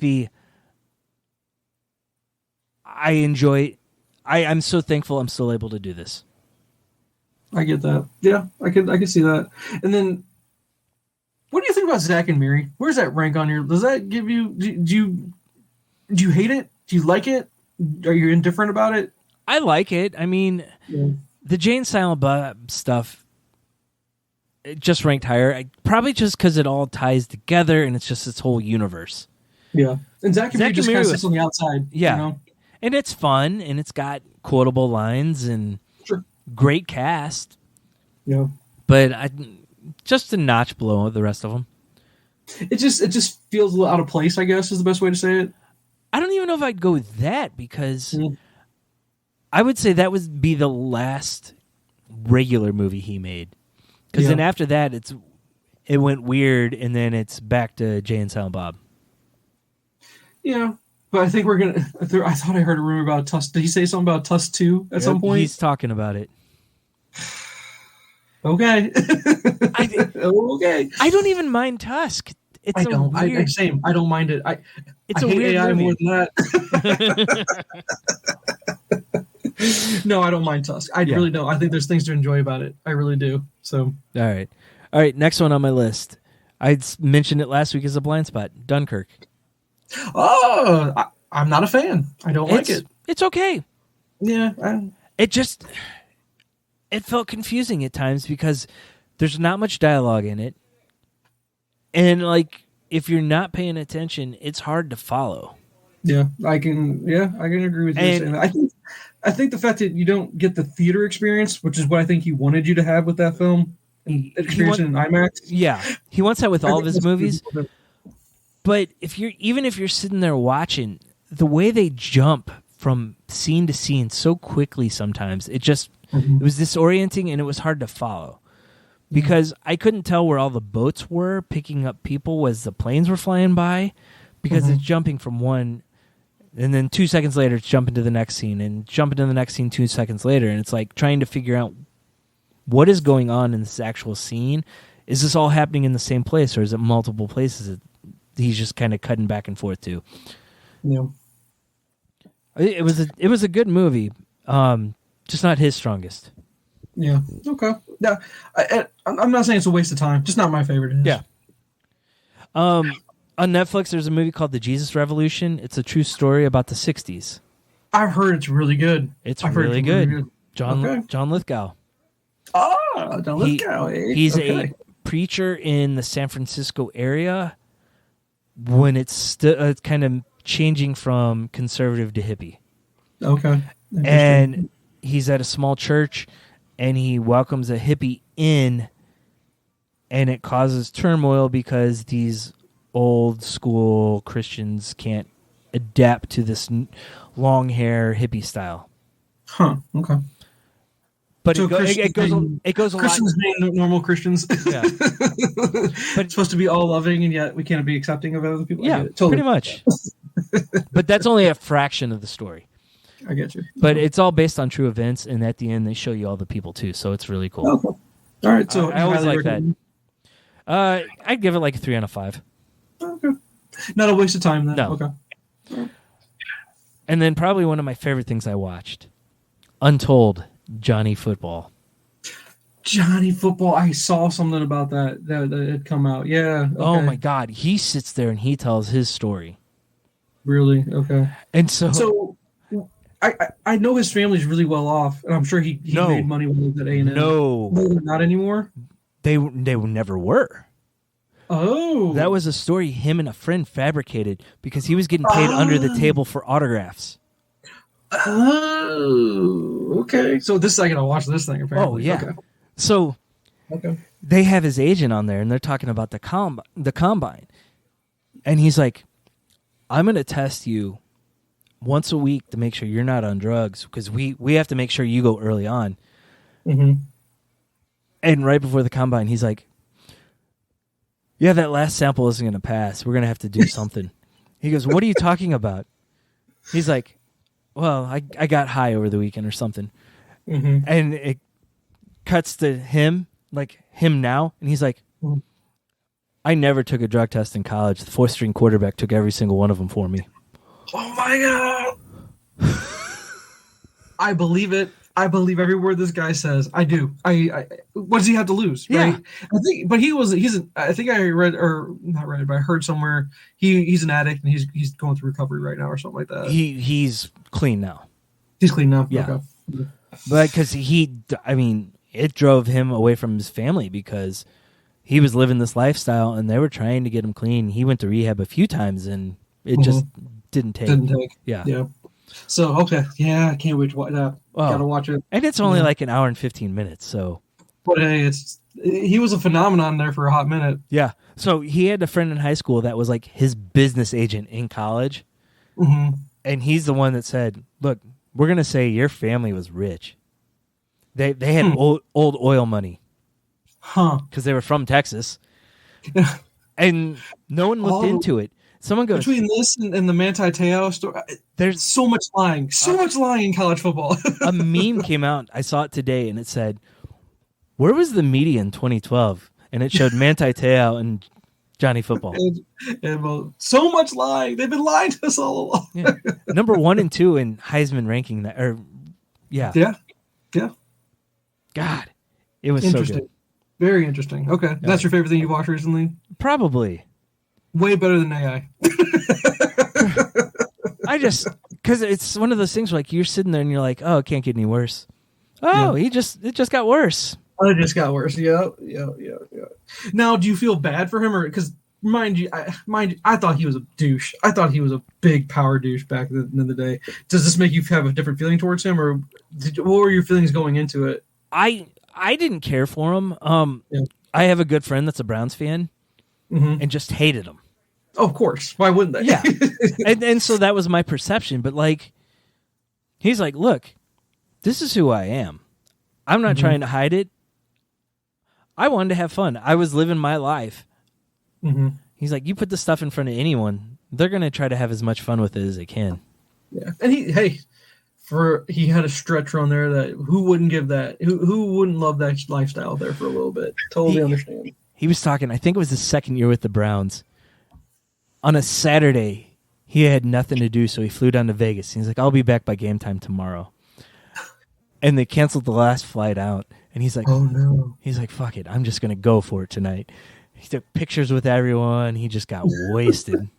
I'm so thankful I'm still able to do this. I get that. Yeah, I can see that. And then, what do you think about Zack and Miri? Where's that rank on your? Does that give you? Do you hate it? Do you like it? Are you indifferent about it? I like it. I mean, the Jay and Silent Bob stuff, it just ranked higher. Probably just because it all ties together and it's just this whole universe. Yeah, and Zack and Miri just kind of sits on the outside. Yeah, you know? And it's fun and it's got quotable lines and great cast. Yeah, but just a notch below the rest of them. It just feels a little out of place, I guess, is the best way to say it. I don't even know if I'd go with that because I would say that would be the last regular movie he made. Because then after that, it went weird, and then it's back to Jay and Silent Bob. Yeah, but I think we're gonna. I thought I heard a rumor about Tusk. Did he say something about Tusk 2 at some point? He's talking about it. Okay. Okay. I don't even mind Tusk. I don't mind it. I hate weird AI movie. more than that. No, I don't mind Tusk. I really don't. I think there's things to enjoy about it. I really do. So. All right. Next one on my list. I mentioned it last week as a blind spot. Dunkirk. Oh, I'm not a fan. I don't like it. It's okay. Yeah. It felt confusing at times because there's not much dialogue in it. And if you're not paying attention, it's hard to follow. Yeah, I can agree with you. I think the fact that you don't get the theater experience, which is what I think he wanted you to have with that film, experience in IMAX. Yeah, he wants that with all of his movies. But if you're sitting there watching, the way they jump from scene to scene so quickly sometimes, it was disorienting and it was hard to follow. Because I couldn't tell where all the boats were picking up people as the planes were flying by, because it's jumping from one, and then 2 seconds later it's jumping to the next scene, and jumping to the next scene 2 seconds later, and it's like trying to figure out what is going on in this actual scene. Is this all happening in the same place, or is it multiple places that he's just kind of cutting back and forth to? Yeah, it was a good movie, just not his strongest. Yeah. Okay. Yeah. I'm not saying it's a waste of time. Just not my favorite. Yeah. On Netflix, there's a movie called The Jesus Revolution. It's a true story about the 60s. I've heard it's really good. It's really good. John Lithgow. Oh, John Lithgow. He's a preacher in the San Francisco area when it's kind of changing from conservative to hippie. Okay. And he's at a small church, and he welcomes a hippie in, and it causes turmoil because these old school Christians can't adapt to this long hair hippie style. Huh. Okay. But so it goes a Christians lot. being normal Christians. Yeah. But it's supposed to be all loving, and yet we can't be accepting of other people. Yeah, totally. Pretty much. But that's only a fraction of the story. I get you. But it's all based on true events, and at the end they show you all the people too, so it's really cool. Okay. All right, so I always like that. I'd give it like a 3 out of 5. Okay. Not a waste of time then. No. Okay. And then probably one of my favorite things I watched, Untold, Johnny Football. Johnny Football. I saw something about that had come out. Yeah. Okay. Oh my God, he sits there and he tells his story. Really? Okay. And so I know his family's really well off, and I'm sure he made money when he was at A&M. No, not anymore. They never were. Oh, that was a story him and a friend fabricated because he was getting paid under the table for autographs. Oh, okay. So I gotta watch this thing. Apparently. Oh yeah. Okay. So they have his agent on there, and they're talking about the combine, and he's like, "I'm going to test you once a week to make sure you're not on drugs because we have to make sure you go early on." Mm-hmm. And right before the combine, he's like, yeah, that last sample isn't going to pass. We're going to have to do something. He goes, what are you talking about? He's like, well, I got high over the weekend or something. Mm-hmm. And it cuts to him, like him now. And he's like, I never took a drug test in college. The 4th-string quarterback took every single one of them for me. Oh, my God. I believe it. I believe every word this guy says. I do. What does he have to lose, right? Yeah. I think I read, or not read, but I heard somewhere he's an addict and he's going through recovery right now or something like that. He's clean now. He's clean now. Yeah. Okay. But because it drove him away from his family because he was living this lifestyle and they were trying to get him clean. He went to rehab a few times and it just didn't take. Yeah. Yeah. So, okay. Yeah, I can't wait to watch that. Gotta watch it. And it's only like an hour and 15 minutes, so. But hey, he was a phenomenon there for a hot minute. Yeah. So he had a friend in high school that was like his business agent in college. Mm-hmm. And he's the one that said, look, we're going to say your family was rich. They had old oil money. Huh. Because they were from Texas. And no one looked into it. Someone goes, between this and the Manti Te'o story, there's so much lying. Much lying in college football. A meme came out. I saw it today, and it said, where was the media in 2012? And it showed Manti Te'o and Johnny Football. And so much lying. They've been lying to us all along. Yeah. Number 1 and 2 in Heisman ranking. Yeah. God, it was so good. Very interesting. Okay. That's your favorite thing you've watched recently? Probably. Way better than AI. Because it's one of those things where like you're sitting there and you're like, oh, it can't get any worse. Oh, it just got worse. Oh, it just got worse. Yeah. Now, do you feel bad for him, or because mind you, I thought he was a douche. I thought he was a big power douche back in the day. Does this make you have a different feeling towards him, or what were your feelings going into it? I didn't care for him. I have a good friend that's a Browns fan, and just hated him. Oh, of course. Why wouldn't they? Yeah. and so that was my perception. But like, he's like, look, this is who I am. I'm not trying to hide it. I wanted to have fun. I was living my life. He's like, you put this stuff in front of anyone, they're going to try to have as much fun with it as they can. Yeah. And he had a stretch run there that who wouldn't give that? Who wouldn't love that lifestyle there for a little bit? Totally understand. He was talking, I think it was his second year with the Browns. On a Saturday, he had nothing to do, so he flew down to Vegas. He's like, I'll be back by game time tomorrow. And they canceled the last flight out. And he's like, oh, no. He's like, fuck it. I'm just going to go for it tonight. He took pictures with everyone. He just got wasted.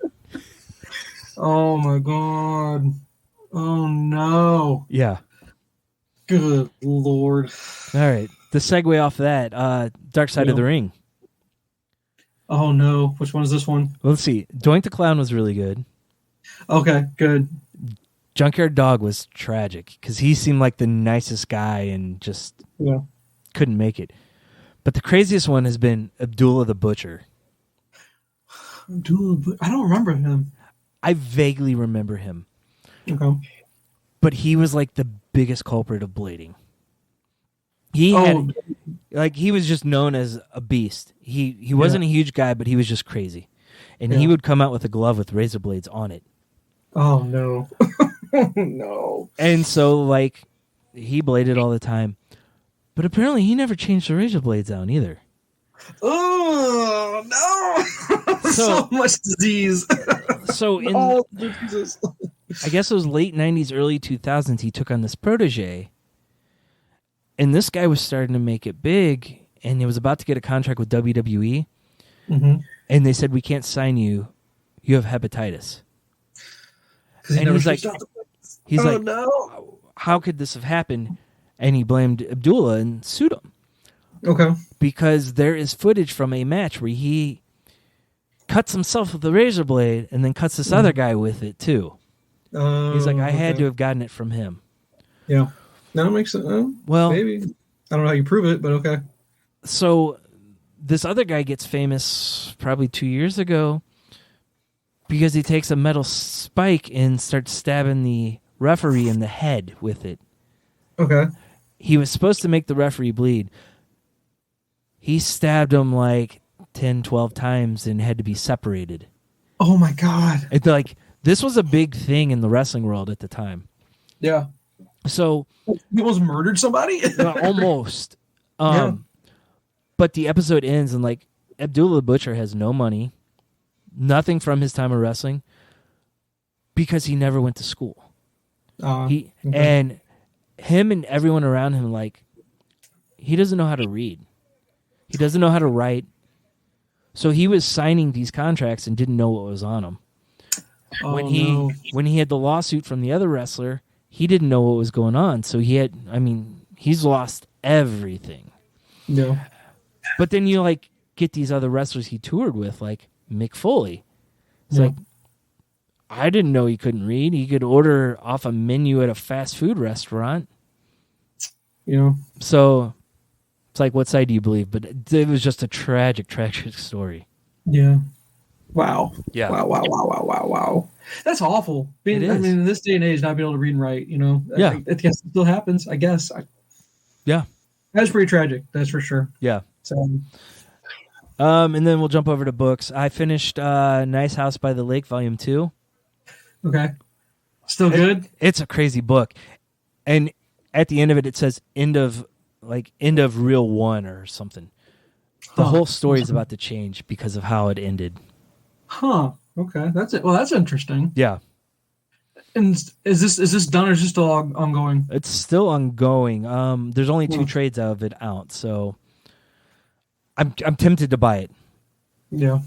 Oh, my God. Oh, no. Yeah. Good Lord. All right. The segue off that, Dark Side of the Ring. Oh, no. Which one is this one? Well, let's see. Doink the Clown was really good. Okay, good. Junkyard Dog was tragic because he seemed like the nicest guy and just couldn't make it. But the craziest one has been Abdullah the Butcher. I don't remember him. I vaguely remember him. Okay. But he was like the biggest culprit of blading. He was just known as a beast. He wasn't a huge guy, but he was just crazy. And he would come out with a glove with razor blades on it. Oh, no. No. And so, like, he bladed all the time. But apparently he never changed the razor blades out either. Oh, no. So much disease. So Jesus. I guess it was late 90s, early 2000s, he took on this protege. And this guy was starting to make it big, and he was about to get a contract with WWE. And they said, we can't sign you. You have hepatitis. And he's like, no. How could this have happened? And he blamed Abdullah and sued him. Okay. Because there is footage from a match where he cuts himself with a razor blade and then cuts this other guy with it, too. He's like, I had to have gotten it from him. Yeah. That makes sense. Well, maybe. I don't know how you prove it, but okay. So this other guy gets famous probably 2 years ago because he takes a metal spike and starts stabbing the referee in the head with it. Okay. He was supposed to make the referee bleed. He stabbed him like 10, 12 times and had to be separated. Oh my God. It's like, this was a big thing in the wrestling world at the time. Yeah. So he almost murdered somebody. Almost. But the episode ends and like Abdullah the Butcher has no money, nothing from his time of wrestling, because he never went to school. And him and everyone around him, like, he doesn't know how to read. He doesn't know how to write. So he was signing these contracts and didn't know what was on them. When he had the lawsuit from the other wrestler, he didn't know what was going on. So he's lost everything. Yeah. But then you like get these other wrestlers he toured with, like Mick Foley. It's like, I didn't know he couldn't read. He could order off a menu at a fast food restaurant. Yeah. So it's like, what side do you believe? But it was just a tragic, tragic story. Yeah. Wow. Yeah. Wow. That's awful. In this day and age, not being able to read and write, Yeah. I guess it still happens, I guess. Yeah. That's pretty tragic. That's for sure. Yeah. So, and then we'll jump over to books. I finished Nice House by the Lake, Volume 2. Okay. Still good? It's a crazy book. And at the end of it, it says end of real one or something. The whole story is about to change because of how it ended. Huh. Okay. That's it. Well, that's interesting. Yeah. And is this done or is this still ongoing? It's still ongoing. There's only 2 trades of it out, so I'm tempted to buy it. Yeah.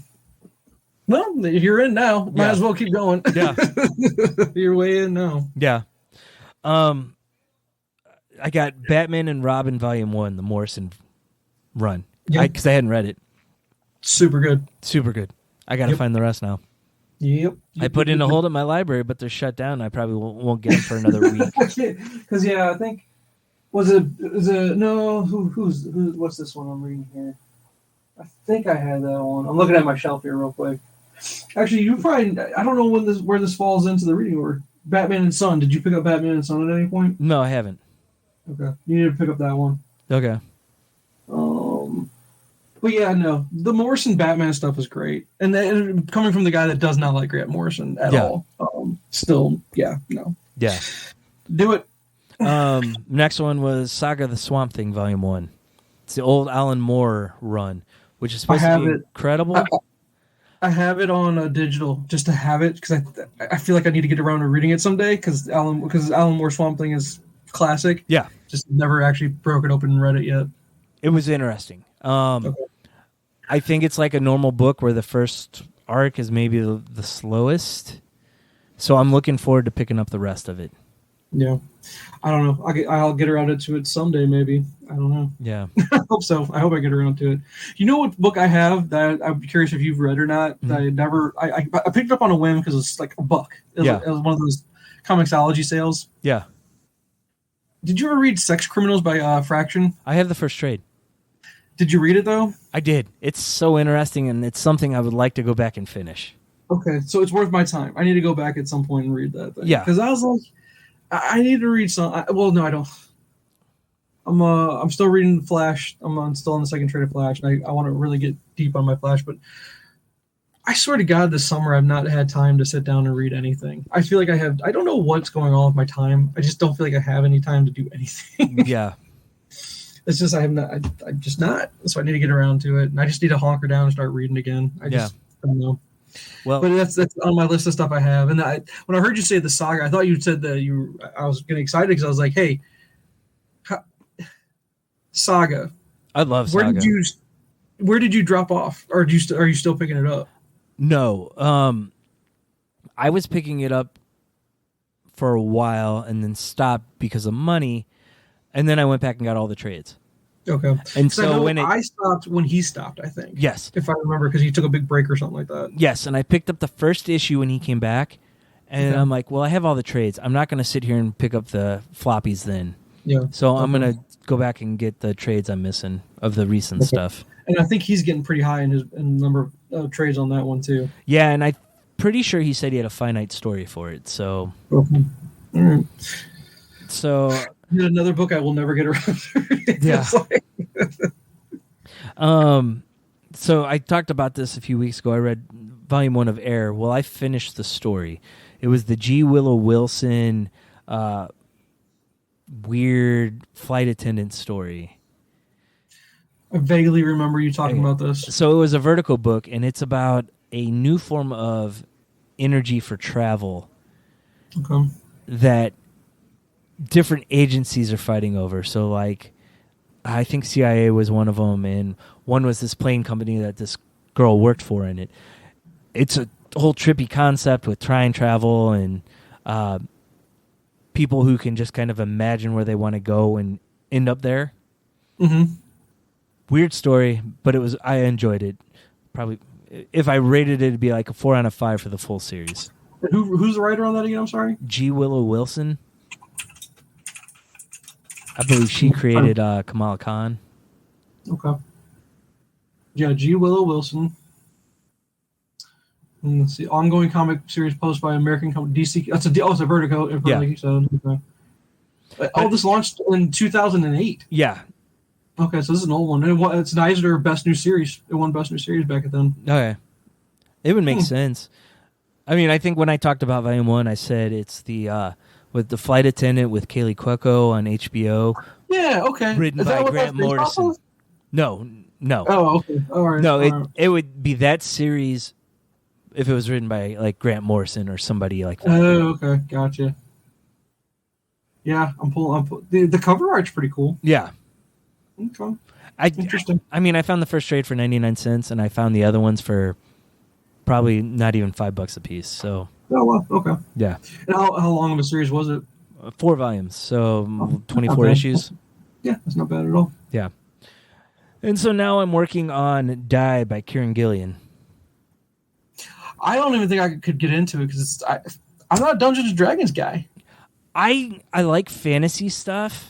Well, you're in now. Might as well keep going. Yeah. You're way in now. Yeah. I got Batman and Robin Volume 1, the Morrison run. Yeah. Because I hadn't read it. Super good. Super good. I got to find the rest now. Yep. I put in a hold at my library, but they're shut down. I probably won't get them for another week. Because I think what's this one I'm reading here? I think I had that one. I'm looking at my shelf here real quick. Actually, you probably, I don't know where this falls into the reading order. Batman and Son. Did you pick up Batman and Son at any point? No, I haven't. Okay, you need to pick up that one. Okay. But yeah, no, the Morrison Batman stuff is great, and coming from the guy that does not like Grant Morrison at all. Do it. Next one was Saga the Swamp Thing, Volume 1. It's the old Alan Moore run, which is supposed to be incredible. I have it on digital just to have it because I feel like I need to get around to reading it someday because Alan Moore Swamp Thing is classic. Yeah, just never actually broke it open and read it yet. It was interesting. I think it's like a normal book where the first arc is maybe the slowest. So I'm looking forward to picking up the rest of it. Yeah. I don't know. I'll get around to it someday, maybe. I don't know. Yeah. I hope so. I hope I get around to it. You know what book I have that I'm curious if you've read or not? Mm-hmm. I picked it up on a whim because it's like $1. It was one of those Comixology sales. Yeah. Did you ever read Sex Criminals by Fraction? I have the first trade. Did you read it, though? I did. It's so interesting, and it's something I would like to go back and finish. Okay, so it's worth my time. I need to go back at some point and read that thing. Yeah. Because I was like, I need to read some... no, I don't. I'm still reading Flash. I'm still on the second trade of Flash, and I want to really get deep on my Flash, but I swear to God, this summer I've not had time to sit down and read anything. I feel like I don't know what's going on with my time. I just don't feel like I have any time to do anything. Yeah. It's just I'm just not. So I need to get around to it, and I just need to hunker down and start reading again. I don't know. Well, but that's on my list of stuff I have. And when I heard you say the Saga, I thought you said that I was getting excited because I was like, hey, Saga. I love Saga. Where did you drop off, or are you still picking it up? No, I was picking it up for a while and then stopped because of money. And then I went back and got all the trades. Okay. And so I stopped when he stopped, I think. Yes. If I remember, because he took a big break or something like that. Yes, and I picked up the first issue when he came back. And I'm like, well, I have all the trades. I'm not going to sit here and pick up the floppies then. Yeah. So I'm going to go back and get the trades I'm missing of the recent stuff. And I think he's getting pretty high in the number of trades on that one, too. Yeah, and I'm pretty sure he said he had a finite story for it. So. Okay. All right. So. Another book I will never get around to. Yeah. So I talked about this a few weeks ago. I read Volume 1 of Air. Well, I finished the story. It was the G. Willow Wilson weird flight attendant story. I vaguely remember you talking about this. So it was a Vertigo book, and it's about a new form of energy for travel that different agencies are fighting over. So, like, I think CIA was one of them, and one was this plane company that this girl worked for, and it's a whole trippy concept with time travel and people who can just kind of imagine where they want to go and end up there. Mm-hmm. Weird story, but I enjoyed it. Probably, if I rated it, it'd be like a 4 out of 5 for the full series. Who's the writer on that again? I'm sorry. G. Willow Wilson. I believe she created Kamala Khan. Okay. Yeah, G. Willow Wilson. And let's see. Ongoing comic series posted by American company DC. It's a Vertigo. Yeah. Like you said. Okay. This launched in 2008. Yeah. Okay, so this is an old one. It's an Eisner Best New Series. It won Best New Series back then. Okay. It would make sense. I mean, I think when I talked about Volume 1, I said it's the with the flight attendant with Kaylee Cuoco on HBO. Yeah, okay. Written by Grant Morrison. No. Oh, okay. All right. No, it would be that series if it was written by like Grant Morrison or somebody like that. Oh, okay. Gotcha. Yeah, I'm pulling. The cover art's pretty cool. Yeah. Okay. Interesting. I mean, I found the first trade for 99 cents, and I found the other ones for probably not even $5 a piece. So. Oh well. Okay. Yeah. And how long of a series was it? 4 volumes, so 24 issues. Yeah, that's not bad at all. Yeah. And so now I'm working on Die by Kieran Gillian. I don't even think I could get into it because I'm not a Dungeons and Dragons guy. I like fantasy stuff.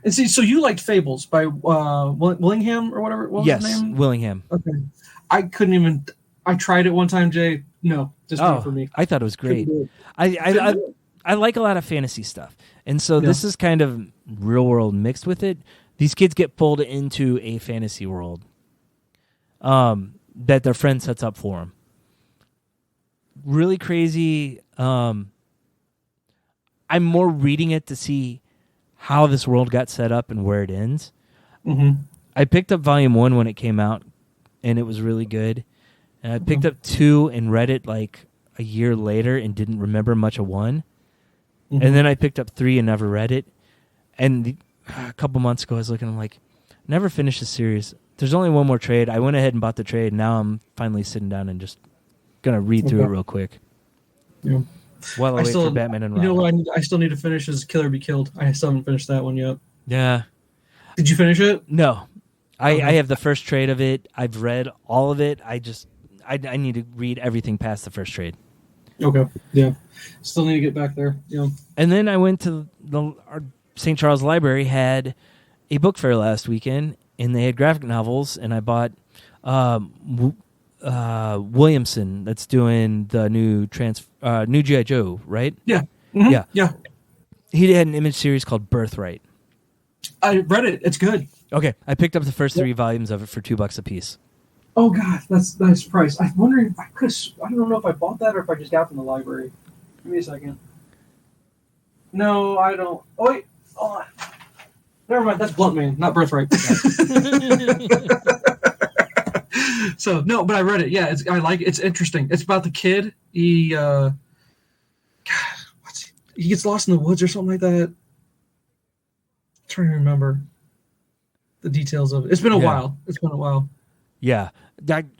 And see, so you liked Fables by Willingham or whatever? What was his name? Willingham. Okay. I couldn't even. I tried it one time, Jay. No, just not for me. I thought it was great. I like a lot of fantasy stuff, and so this is kind of real world mixed with it. These kids get pulled into a fantasy world that their friend sets up for them. Really crazy. I'm more reading it to see how this world got set up and where it ends. Mm-hmm. I picked up Volume 1 when it came out, and it was really good. And I picked up 2 and read it like a year later and didn't remember much of 1. Mm-hmm. And then I picked up 3 and never read it. And a couple months ago, I was looking, I'm like, never finished the series. There's only one more trade. I went ahead and bought the trade. Now I'm finally sitting down and just going to read through it real quick. Yeah. While I wait for Batman and Robin. You know what I still need to finish is Kill or Be Killed. I still haven't finished that one yet. Yeah. Did you finish it? No. I have the first trade of it. I've read all of it. I need to read everything past the first trade. Okay. Yeah. Still need to get back there. Yeah. And then I went to our St. Charles Library had a book fair last weekend, and they had graphic novels, and I bought Williamson that's doing the new G.I. Joe, right? Yeah. Mm-hmm. Yeah. He had an image series called Birthright. I read it. It's good. Okay. I picked up the first 3 volumes of it for $2 a piece. Oh God, that's a nice price. I'm wondering if I don't know if I bought that or if I just got it from the library. Give me a second. No, I don't. Oh wait, hold on. Never mind. That's Blunt Man, not Birthright. So no, but I read it. Yeah, I like it. It's interesting. It's about the kid. He gets lost in the woods or something like that. I'm trying to remember the details of it. It's been a while. Yeah,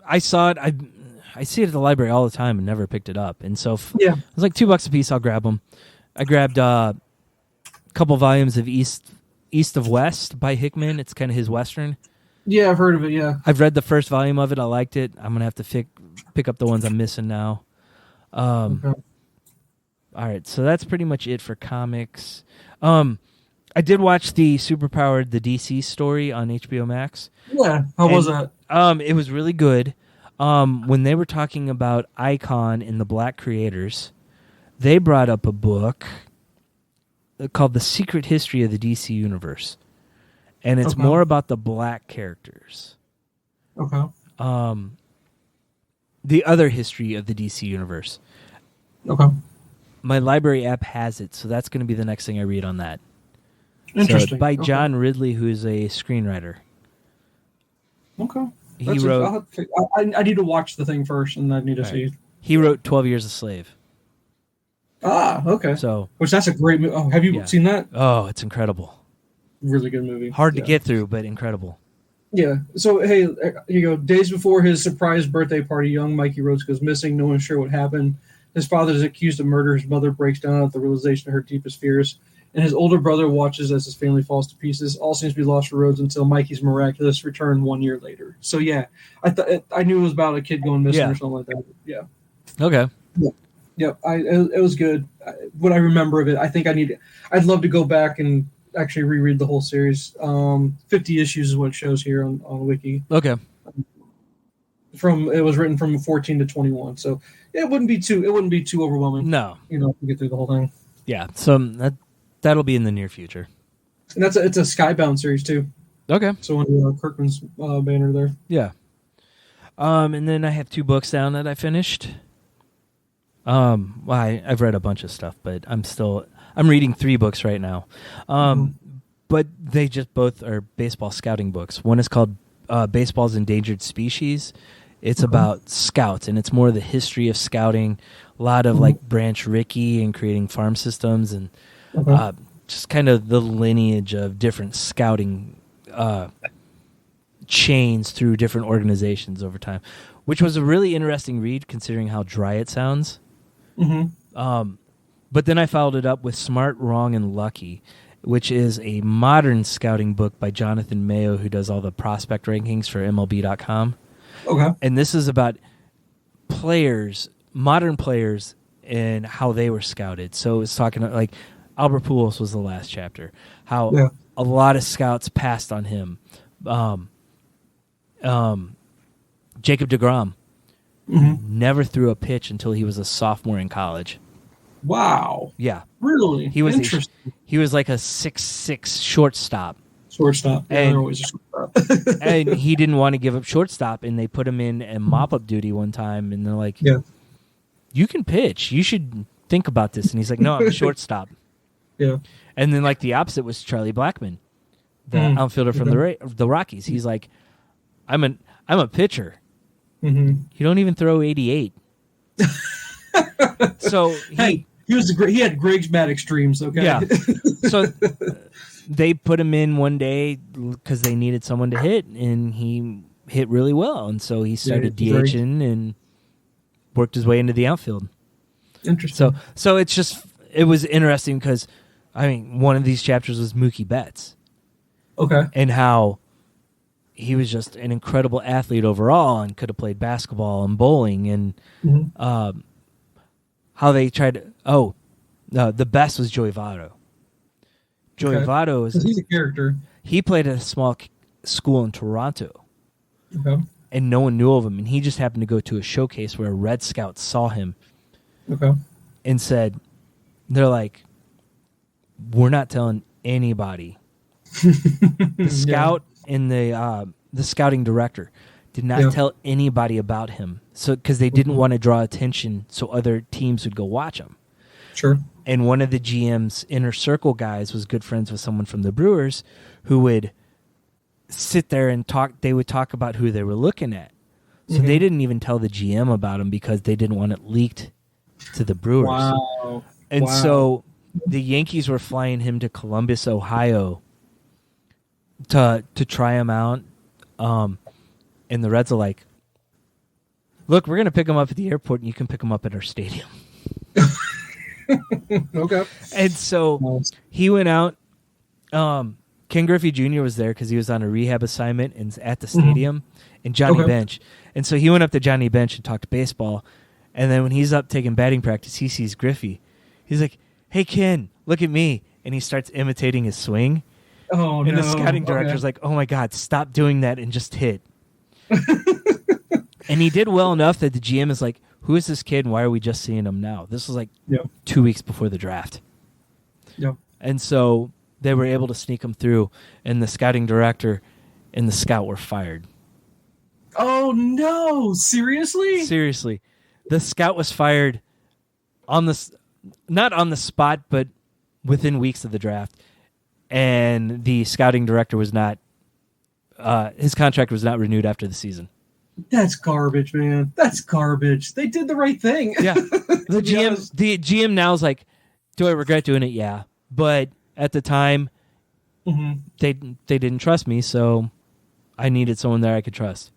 I saw it. I see it at the library all the time and never picked it up. And so it was like $2 a piece. I'll grab them. I grabbed a couple volumes of East of West by Hickman. It's kind of his Western. Yeah, I've heard of it, yeah. I've read the first volume of it. I liked it. I'm going to have to pick up the ones I'm missing now. Okay. All right, so that's pretty much it for comics. I did watch the Superpowered, the DC story on HBO Max. Yeah, how was that? It was really good. When they were talking about Icon and the Black creators, they brought up a book called The Secret History of the DC Universe. And it's more about the black characters. Okay. The other history of the DC universe. Okay. My library app has it, so that's going to be the next thing I read on that. Interesting. So by John Ridley, who's a screenwriter. Okay. He wrote. I need to watch the thing first, and I need to see. He wrote 12 Years a Slave. Ah, okay. So, which that's a great movie. Oh, have you seen that? Oh, it's incredible. Really good movie. Hard to get through, but incredible. Yeah. So, hey, here you go. Days before his surprise birthday party, young Mikey Rhodes goes missing. No one's sure what happened. His father is accused of murder. His mother breaks down at the realization of her deepest fears. And his older brother watches as his family falls to pieces. All seems to be lost for Rhodes until Mikey's miraculous return 1 year later. So, yeah, I knew it was about a kid going missing or something like that. Yeah. Okay. Yeah. It was good. What I remember of it, I think I'd love to go back and actually reread the whole series. 50 issues is what it shows here on Wiki. Okay. It was written from 14 to 21, so it wouldn't be too overwhelming. No, to get through the whole thing. Yeah, so that'll be in the near future. And it's a Skybound series too. Okay. So under Kirkman's banner there. Yeah. And then I have 2 books down that I finished. I've read a bunch of stuff, but I'm reading 3 books right now. But they just both are baseball scouting books. One is called Baseball's Endangered Species. It's about scouts, and it's more the history of scouting, a lot of like Branch Rickey and creating farm systems, and just kind of the lineage of different scouting chains through different organizations over time, which was a really interesting read considering how dry it sounds. But then I followed it up with Smart, Wrong, and Lucky, which is a modern scouting book by Jonathan Mayo, who does all the prospect rankings for MLB.com. Okay. And this is about modern players, and how they were scouted. So it's talking like Albert Pujols was the last chapter, how a lot of scouts passed on him. Jacob deGrom never threw a pitch until he was a sophomore in college. Wow. Yeah. Really? He was interesting. He was like a 6'6" shortstop. Shortstop. Yeah, And, they're always a shortstop. and he didn't want to give up shortstop, and they put him in mop-up duty one time, and they're like, you can pitch. You should think about this. And he's like, no, I'm a shortstop. Yeah. And then like the opposite was Charlie Blackmon, the outfielder from the Rockies. He's like, I'm a pitcher. You don't even throw 88. So he had Greg's bad extremes. Okay. Yeah. So they put him in one day because they needed someone to hit, and he hit really well, and so he started DHing and worked his way into the outfield. Interesting. So it was interesting because, I mean, one of these chapters was Mookie Betts. Okay. And how he was just an incredible athlete overall and could have played basketball and bowling, and how they tried to... the best was Joey Votto. Joey Votto is... He's a character. He played at a small school in Toronto. Okay. And no one knew of him, and he just happened to go to a showcase where a Red Scout saw him. Okay. And said, they're like, we're not telling anybody. The scout and the scouting director did not tell anybody about him, so because they didn't want to draw attention, so other teams would go watch him. Sure. And one of the GM's inner circle guys was good friends with someone from the Brewers, who would sit there and talk. They would talk about who they were looking at. So they didn't even tell the GM about him because they didn't want it leaked to the Brewers. Wow. And so the Yankees were flying him to Columbus, Ohio to try him out. And the Reds are like, look, we're going to pick him up at the airport, and you can pick him up at our stadium. Okay. And so he went out. Ken Griffey Jr. was there because he was on a rehab assignment and at the stadium, and Johnny Bench. And so he went up to Johnny Bench and talked baseball. And then when he's up taking batting practice, he sees Griffey. He's like, hey, Ken, look at me. And he starts imitating his swing. Oh, and the scouting director's like, oh, my God, stop doing that and just hit. And he did well enough that the GM is like, who is this kid and why are we just seeing him now? This was like 2 weeks before the draft. Yep. And so they were able to sneak him through, and the scouting director and the scout were fired. Oh no! Seriously? Seriously, the scout was fired not on the spot, but within weeks of the draft, and the scouting director was not. His contract was not renewed after the season. That's garbage, man. That's garbage. They did the right thing. Yeah, the GM now is like, do I regret doing it? Yeah, but at the time, they didn't trust me, so I needed someone there I could trust.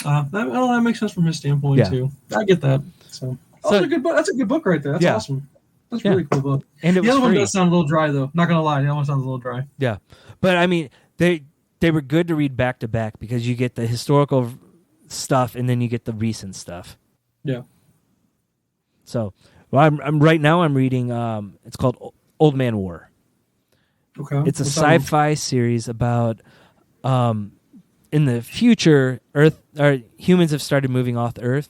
That makes sense from his standpoint too. I get that. So that's a good book. That's a good book right there. That's awesome. That's a really cool book. And the other one does sound a little dry though. Not gonna lie, the other one sounds a little dry. Yeah, but I mean they were good to read back to back because you get the historical stuff and then you get the recent stuff. Yeah. So, I'm right now. I'm reading. It's called Old Man War. Okay. It's a sci-fi series about in the future, humans have started moving off the Earth,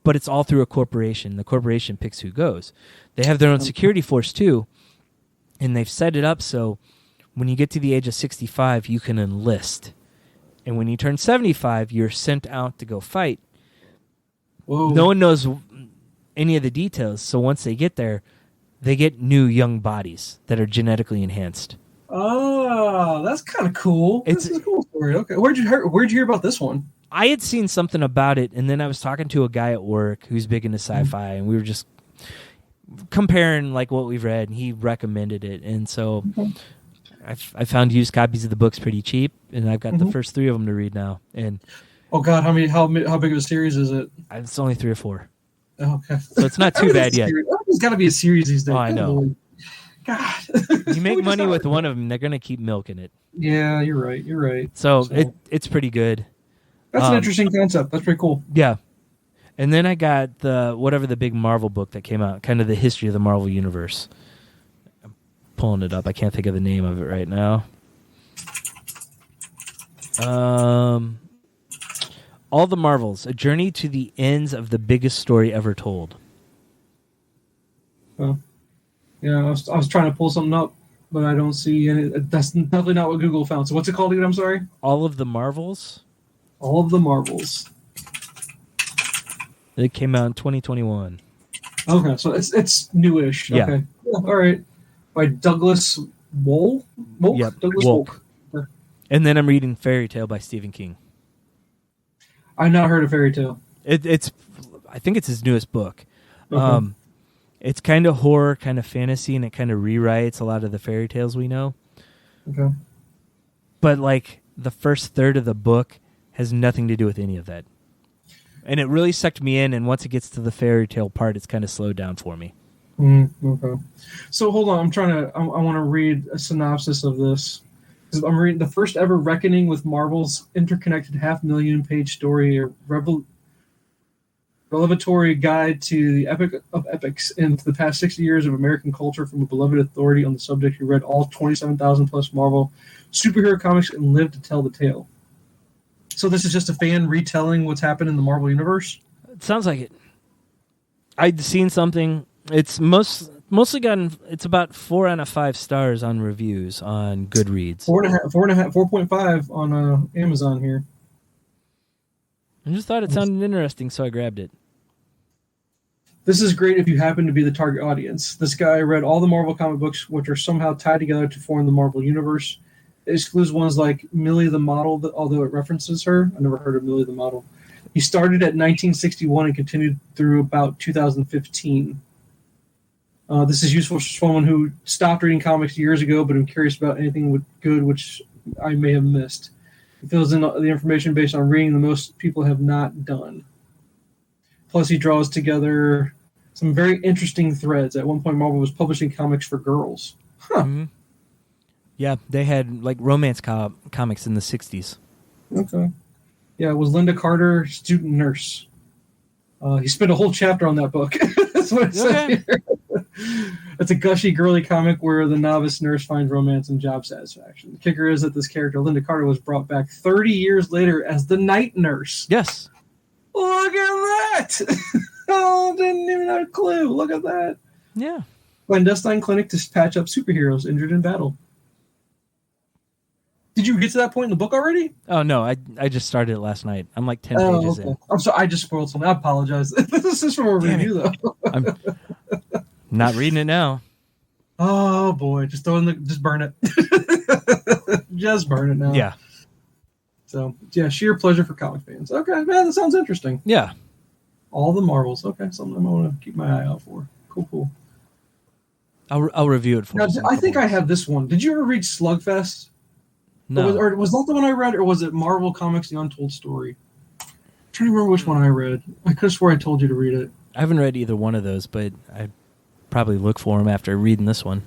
but it's all through a corporation. The corporation picks who goes. They have their own security force too, and they've set it up so when you get to the age of 65, you can enlist, and when you turn 75, you're sent out to go fight. Whoa. No one knows any of the details, so once they get there, they get new young bodies that are genetically enhanced. Oh, that's kind of cool. It's a cool story. Okay, where'd you hear about this one? I had seen something about it, and then I was talking to a guy at work who's big into sci-fi, and we were just comparing like what we've read, and he recommended it, and so I found used copies of the books pretty cheap, and I've got the first 3 of them to read now. And oh God, how big of a series is it? It's only 3 or 4. Okay, so it's not too bad yet. There's got to be a series these days. Oh, I know. God, you make money with one of them, they're gonna keep milking it. Yeah, you're right. So it's pretty good. That's an interesting concept. That's pretty cool. Yeah. And then I got the big Marvel book that came out, kind of the history of the Marvel Universe. I'm pulling it up. I can't think of the name of it right now. All the Marvels, A Journey to the Ends of the Biggest Story Ever Told. Oh. Yeah, I was trying to pull something up, but I don't see any. That's definitely not what Google found. So what's it called again? I'm sorry? All of the Marvels? All of the Marvels. It came out in 2021. Okay, so it's newish. Yeah. Okay. Yeah, all right. By Douglas Wolk? Yep, Douglas Wolk. Okay. And then I'm reading Fairy Tale by Stephen King. I've not heard of Fairy Tale. I think it's his newest book. Okay. It's kind of horror, kind of fantasy, and it kind of rewrites a lot of the fairy tales we know. Okay. But like the first third of the book has nothing to do with any of that. And it really sucked me in, and once it gets to the fairy tale part, it's kind of slowed down for me. Okay. So hold on, I want to read a synopsis of this. I'm reading the first ever reckoning with Marvel's interconnected 500,000-page story, a revelatory guide to the epic of epics and to the past 60 years of American culture from a beloved authority on the subject who read all 27,000 plus Marvel superhero comics and lived to tell the tale. So this is just a fan retelling what's happened in the Marvel Universe? It sounds like it. I'd seen something. It's mostly gotten. It's about 4 out of 5 stars on reviews on Goodreads. 4.5 on Amazon here. I just thought it sounded interesting, so I grabbed it. This is great if you happen to be the target audience. This guy read all the Marvel comic books, which are somehow tied together to form the Marvel Universe. It excludes ones like Millie the Model, although it references her. I never heard of Millie the Model. He started at 1961 and continued through about 2015. This is useful for someone who stopped reading comics years ago, but I'm curious about anything good which I may have missed. He fills in the information based on reading the most people have not done. Plus, he draws together some very interesting threads. At one point, Marvel was publishing comics for girls. Huh. Mm-hmm. Yeah, they had like romance comics in the 60s. Okay. Yeah, it was Linda Carter, student nurse. He spent a whole chapter on that book. That's what it said here. It's a gushy, girly comic where the novice nurse finds romance and job satisfaction. The kicker is that this character, Linda Carter, was brought back 30 years later as the night nurse. Yes. Look at that! Oh, didn't even have a clue. Look at that. Yeah. Clandestine clinic to patch up superheroes injured in battle. Did you get to that point in the book already? Oh no, I just started it last night. I'm like 10 pages in. I'm sorry, I just spoiled something. I apologize. This is from a review, though. I'm not reading it now. Oh boy, just burn it. Just burn it now. Yeah. So yeah, sheer pleasure for comic fans. Okay, man, that sounds interesting. Yeah. All the Marvels. Okay, something I'm gonna keep my eye out for. Cool. I'll review it for you. I think I have this one. Did you ever read Slugfest? No. Or was that the one I read, or was it Marvel Comics: The Untold Story? I'm trying to remember which one I read. I could have swore I told you to read it. I haven't read either one of those, but I'd probably look for them after reading this one.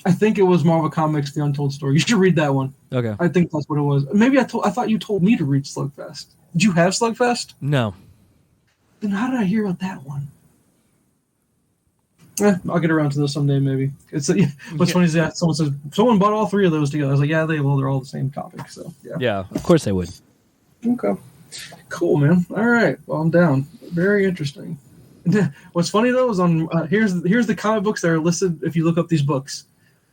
I think it was Marvel Comics: The Untold Story. You should read that one. Okay. I think that's what it was. Maybe I thought you told me to read Slugfest. Did you have Slugfest? No. Then how did I hear about that one? I'll get around to those someday, maybe. What's funny is that someone bought all three of those together. I was like, yeah, they're all the same topic. So Yeah, of course they would. Okay. Cool, man. All right. Well, I'm down. Very interesting. What's funny though is on here's the comic books that are listed if you look up these books.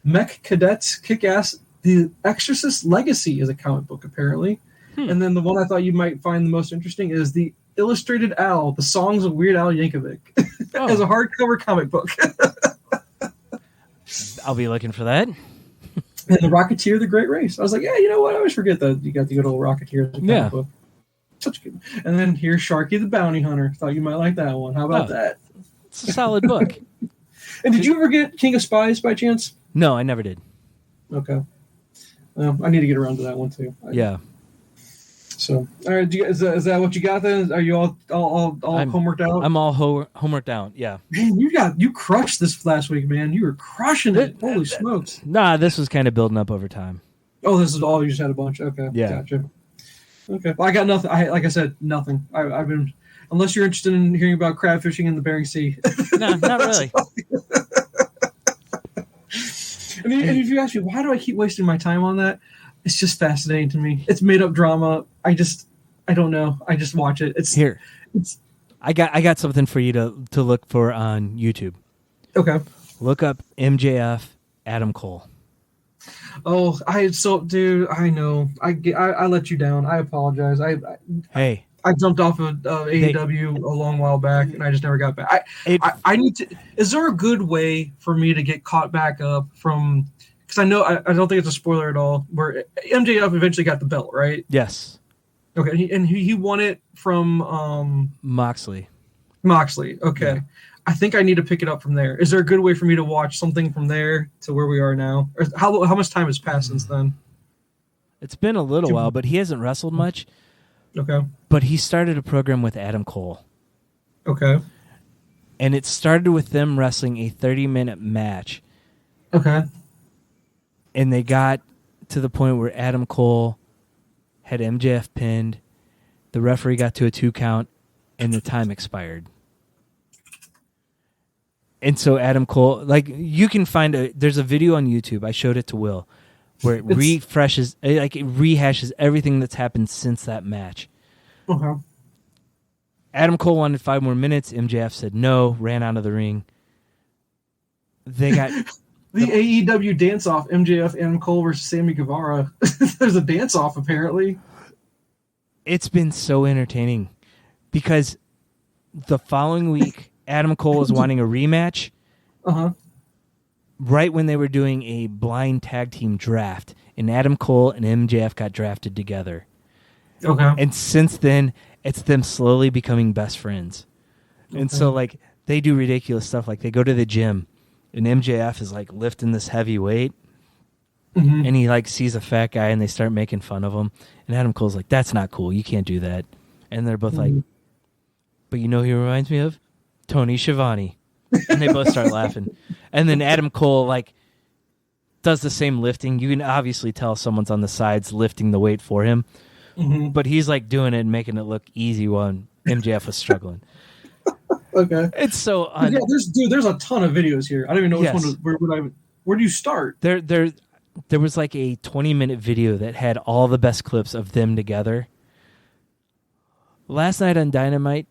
Mech Cadets Kick-Ass The Exorcist Legacy is a comic book apparently. And then the one I thought you might find the most interesting is the Illustrated Al, The Songs of Weird Al Yankovic. As a hardcover comic book. I'll be looking for that. And The Rocketeer, The Great Race. I was like, yeah, you know what? I always forget that you got the good old Rocketeer as a comic book. Such good. And then here's Sharky the Bounty Hunter. Thought you might like that one. How about that? It's a solid book. And did you ever get King of Spies by chance? No, I never did. Okay. I need to get around to that one too. Yeah. So, all right, is that what you got then? Are you all homeworked out? I'm all homeworked out. Yeah. Man, you crushed this last week, man. You were crushing it. Holy smokes! Nah, this was kind of building up over time. Oh, this is all you just had a bunch. Okay, yeah, gotcha. Okay, well, I got nothing. Like I said, nothing. I've been, unless you're interested in hearing about crab fishing in the Bering Sea. No, not really. And if you ask me, why do I keep wasting my time on that? It's just fascinating to me. It's made up drama. I don't know. I just watch it. I got something for you to look for on YouTube. Okay. Look up MJF Adam Cole. Oh, dude, I know. I let you down. I apologize. I jumped off of AEW a long while back, and I just never got back. I need to. Is there a good way for me to get caught back up from? Because I know I don't think it's a spoiler at all. Where MJF eventually got the belt, right? Yes. Okay, and he won it from Moxley. Okay, yeah. I think I need to pick it up from there. Is there a good way for me to watch something from there to where we are now? Or how much time has passed since then? It's been a little while, but he hasn't wrestled much. Okay. But he started a program with Adam Cole. Okay. And it started with them wrestling a 30-minute match. Okay. And they got to the point where Adam Cole had MJF pinned. The referee got to a 2 count, and the time expired. And so Adam Cole, like, you can find there's a video on YouTube. I showed it to Will, where it rehashes everything that's happened since that match. Okay. Adam Cole wanted 5 more minutes. MJF said no, ran out of the ring. They got the AEW dance-off, MJF, Adam Cole versus Sammy Guevara. There's a dance-off, apparently. It's been so entertaining because the following week, Adam Cole was wanting a rematch. Uh-huh. Right when they were doing a blind tag team draft, and Adam Cole and MJF got drafted together. Okay. And since then, it's them slowly becoming best friends. Okay. And so, like, they do ridiculous stuff. Like, they go to the gym, and MJF is, like, lifting this heavy weight, and he, like, sees a fat guy, and they start making fun of him. And Adam Cole's like, that's not cool. You can't do that. And they're both like, but you know who he reminds me of? Tony Schiavone. And they both start laughing. And then Adam Cole, like, does the same lifting. You can obviously tell someone's on the sides lifting the weight for him. But he's, like, doing it and making it look easy while MJF was struggling. Okay. It's so... yeah, there's a ton of videos here. I don't even know which one. Where do you start? There was, like, a 20-minute video that had all the best clips of them together. Last night on Dynamite,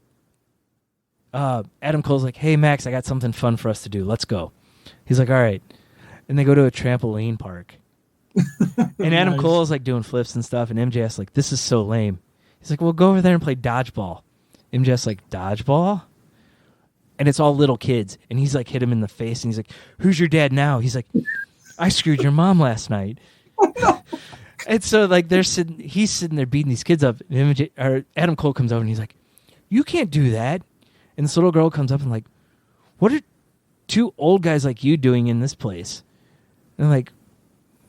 Adam Cole's like, hey, Max, I got something fun for us to do. Let's go. He's like, all right. And they go to a trampoline park. And Adam Nice. Cole is like doing flips and stuff, and MJF's like, "This is so lame." He's like, "Well, go over there and play dodgeball." MJF's like, "Dodgeball?" And it's all little kids, and he's like hit him in the face, and he's like, "Who's your dad now?" He's like, "I screwed your mom last night." And so like he's sitting there beating these kids up, and Adam Cole comes over and he's like, "You can't do that." And this little girl comes up and like, "What are two old guys like you doing in this place?" And I'm like,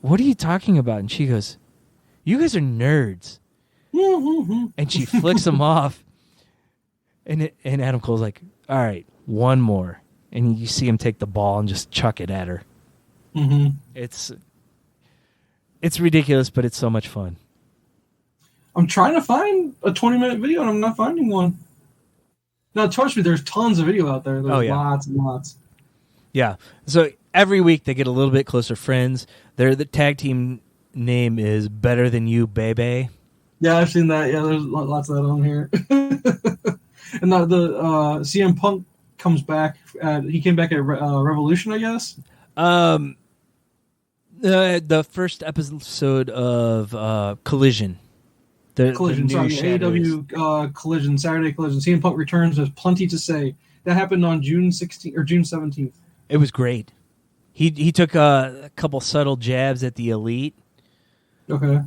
"What are you talking about?" And she goes, "You guys are nerds." And she flicks them off. And Adam Cole's like, "All right, one more." And you see him take the ball and just chuck it at her. Mm-hmm. It's ridiculous, but it's so much fun. I'm trying to find a 20-minute video, and I'm not finding one. Now, trust me, there's tons of video out there. There's lots and lots. Yeah. So every week they get a little bit closer friends. The tag team name is Better Than You, Baby. Yeah, I've seen that. Yeah, there's lots of that on here. And the CM Punk comes back. He came back at Revolution, I guess. The first episode of Collision. Collision, sorry, AEW Collision, Saturday Collision. CM Punk returns with plenty to say. That happened on June 16th or June 17th. It was great. He took a couple subtle jabs at the Elite. Okay.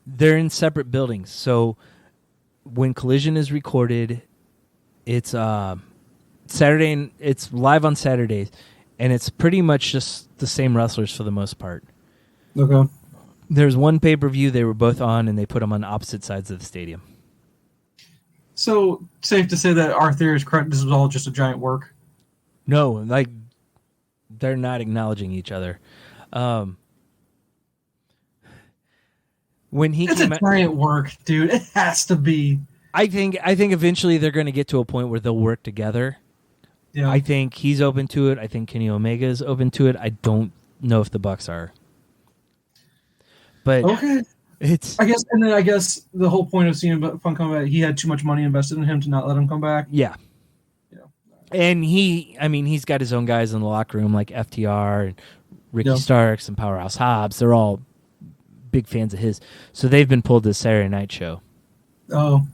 They're in separate buildings. So when Collision is recorded, it's Saturday and it's live on Saturdays, and it's pretty much just the same wrestlers for the most part. Okay. There's one pay-per-view they were both on, and they put them on opposite sides of the stadium. So, safe to say that our theory is correct. This was all just a giant work. No, like they're not acknowledging each other. When he it's a giant work, dude. It has to be. I think eventually they're going to get to a point where they'll work together. Yeah. I think he's open to it. I think Kenny Omega is open to it. I don't know if the Bucks are. But okay. I guess the whole point of seeing Punk come back, he had too much money invested in him to not let him come back. Yeah. And he's got his own guys in the locker room like FTR and Ricky Starks and Powerhouse Hobbs. They're all big fans of his. So they've been pulled to the Saturday night show. Oh,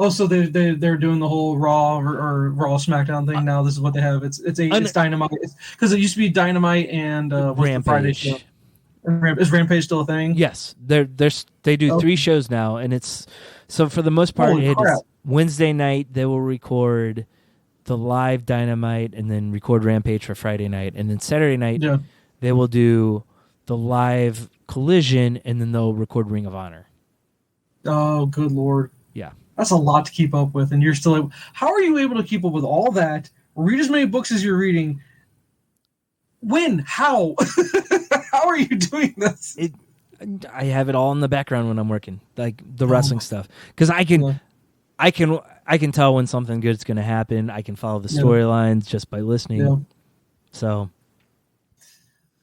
so they're doing the whole Raw or Raw SmackDown thing now. This is what they have. It's Dynamite, because it used to be Dynamite and Rampage. Friday show. Is Rampage still a thing? Yes, they do 3 shows now, and it's so for the most part it is Wednesday night they will record the live Dynamite and then record Rampage for Friday night, and then Saturday night they will do the live Collision, and then they'll record Ring of Honor. Oh, good Lord! Yeah, that's a lot to keep up with, and you're still able. How are you able to keep up with all that? Read as many books as you're reading. When? How? How are you doing this? I have it all in the background when I'm working, like the wrestling stuff, because I can tell when something good's going to happen. I can follow the storylines just by listening. Yeah. So,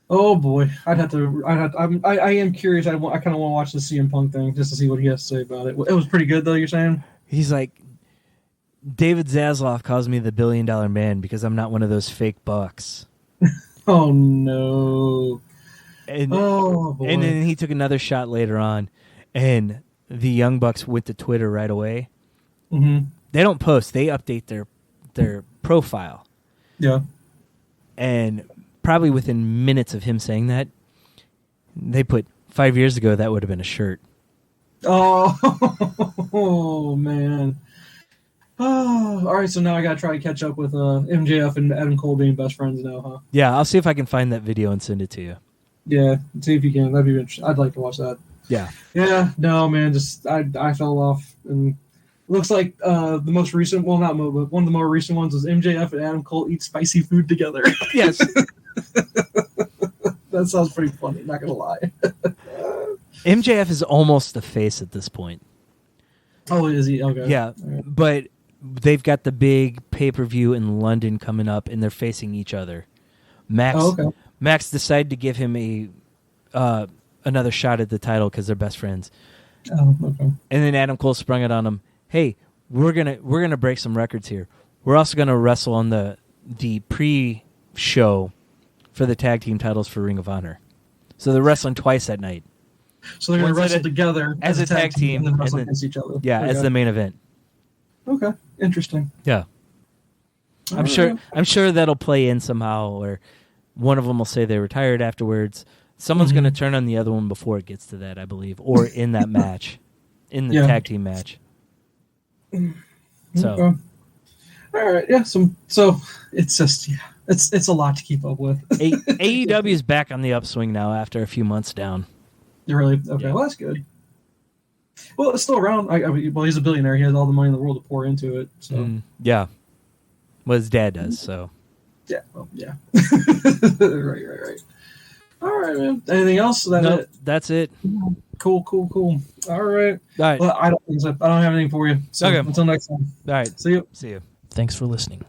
oh boy, I am curious. I kind of want to watch the CM Punk thing just to see what he has to say about it. It was pretty good, though. You're saying he's like David Zaslav calls me the $1 billion man because I'm not one of those fake bucks. Oh no. And then he took another shot later on, and the Young Bucks went to Twitter right away. Mm-hmm. They don't post; they update their profile. Yeah, and probably within minutes of him saying that, they put 5 years ago that would have been a shirt. Oh man. Oh, all right. So now I gotta try to catch up with MJF and Adam Cole being best friends now, huh? Yeah, I'll see if I can find that video and send it to you. Yeah, see if you can. That'd be interesting. I'd like to watch that. Yeah. Yeah. No, man. Just I fell off, and looks like the most recent. Well, not but one of the more recent ones was MJF and Adam Cole eat spicy food together. Yes. That sounds pretty funny. Not gonna lie. MJF is almost the face at this point. Oh, is he? Okay. Yeah, right. But they've got the big pay-per-view in London coming up, and they're facing each other. Max decided to give him another shot at the title because they're best friends. Oh, okay. And then Adam Cole sprung it on him. Hey, we're gonna break some records here. We're also gonna wrestle on the pre-show for the tag team titles for Ring of Honor. So they're wrestling twice that night. So they're going to wrestle together as a tag team and then wrestle against each other. Yeah, as the main event. Okay, interesting. Yeah, I'm sure that'll play in somehow, or one of them will say they retired afterwards. Someone's going to turn on the other one before it gets to that, I believe, or in that match, in the tag team match. So, okay. All right, yeah. So it's just it's a lot to keep up with. AEW is back on the upswing now after a few months down. You're really okay. Yeah. Well, that's good. Well, it's still around. Well, he's a billionaire. He has all the money in the world to pour into it. So yeah, well, his dad does. So yeah, well, yeah. right. All right, man. Anything else? That's it. Cool. All right. Well, I don't think so. I don't have anything for you. So okay. Until next time. All right. See you. Thanks for listening.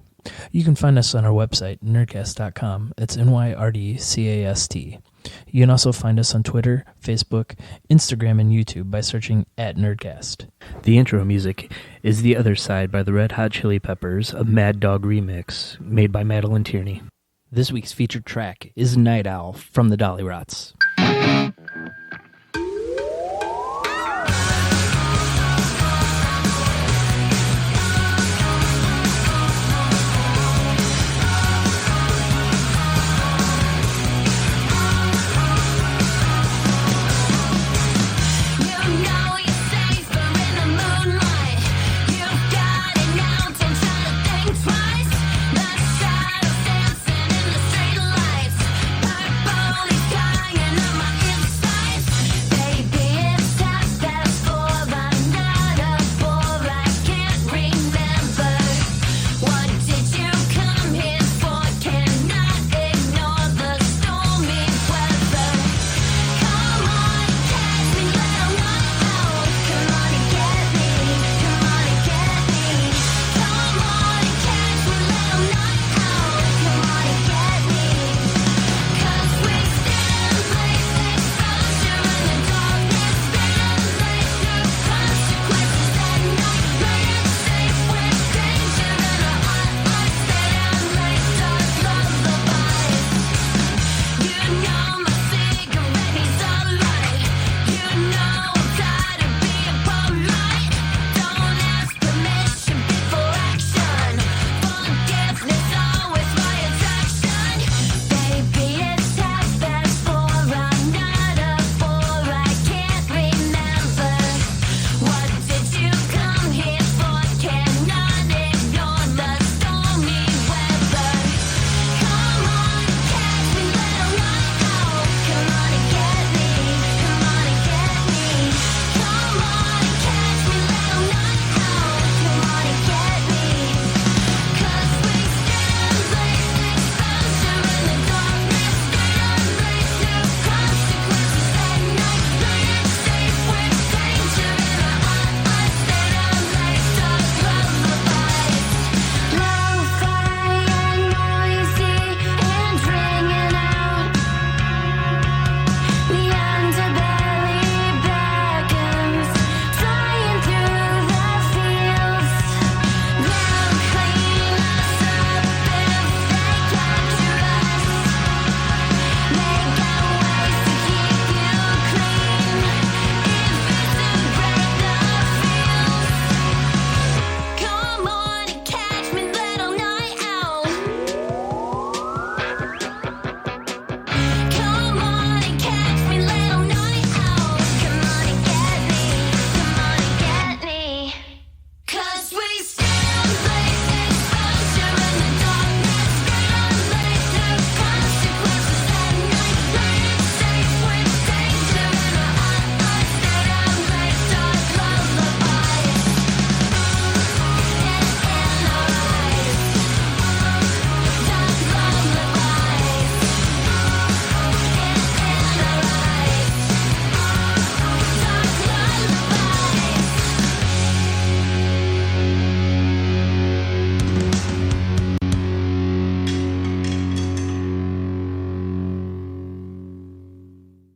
You can find us on our website, Nyrdcast.com. It's Nyrdcast. You can also find us on Twitter, Facebook, Instagram, and YouTube by searching @Nyrdcast. The intro music is The Other Side by the Red Hot Chili Peppers, a Mad Dog remix made by Madeline Tierney. This week's featured track is Night Owl from the Dolly Rots.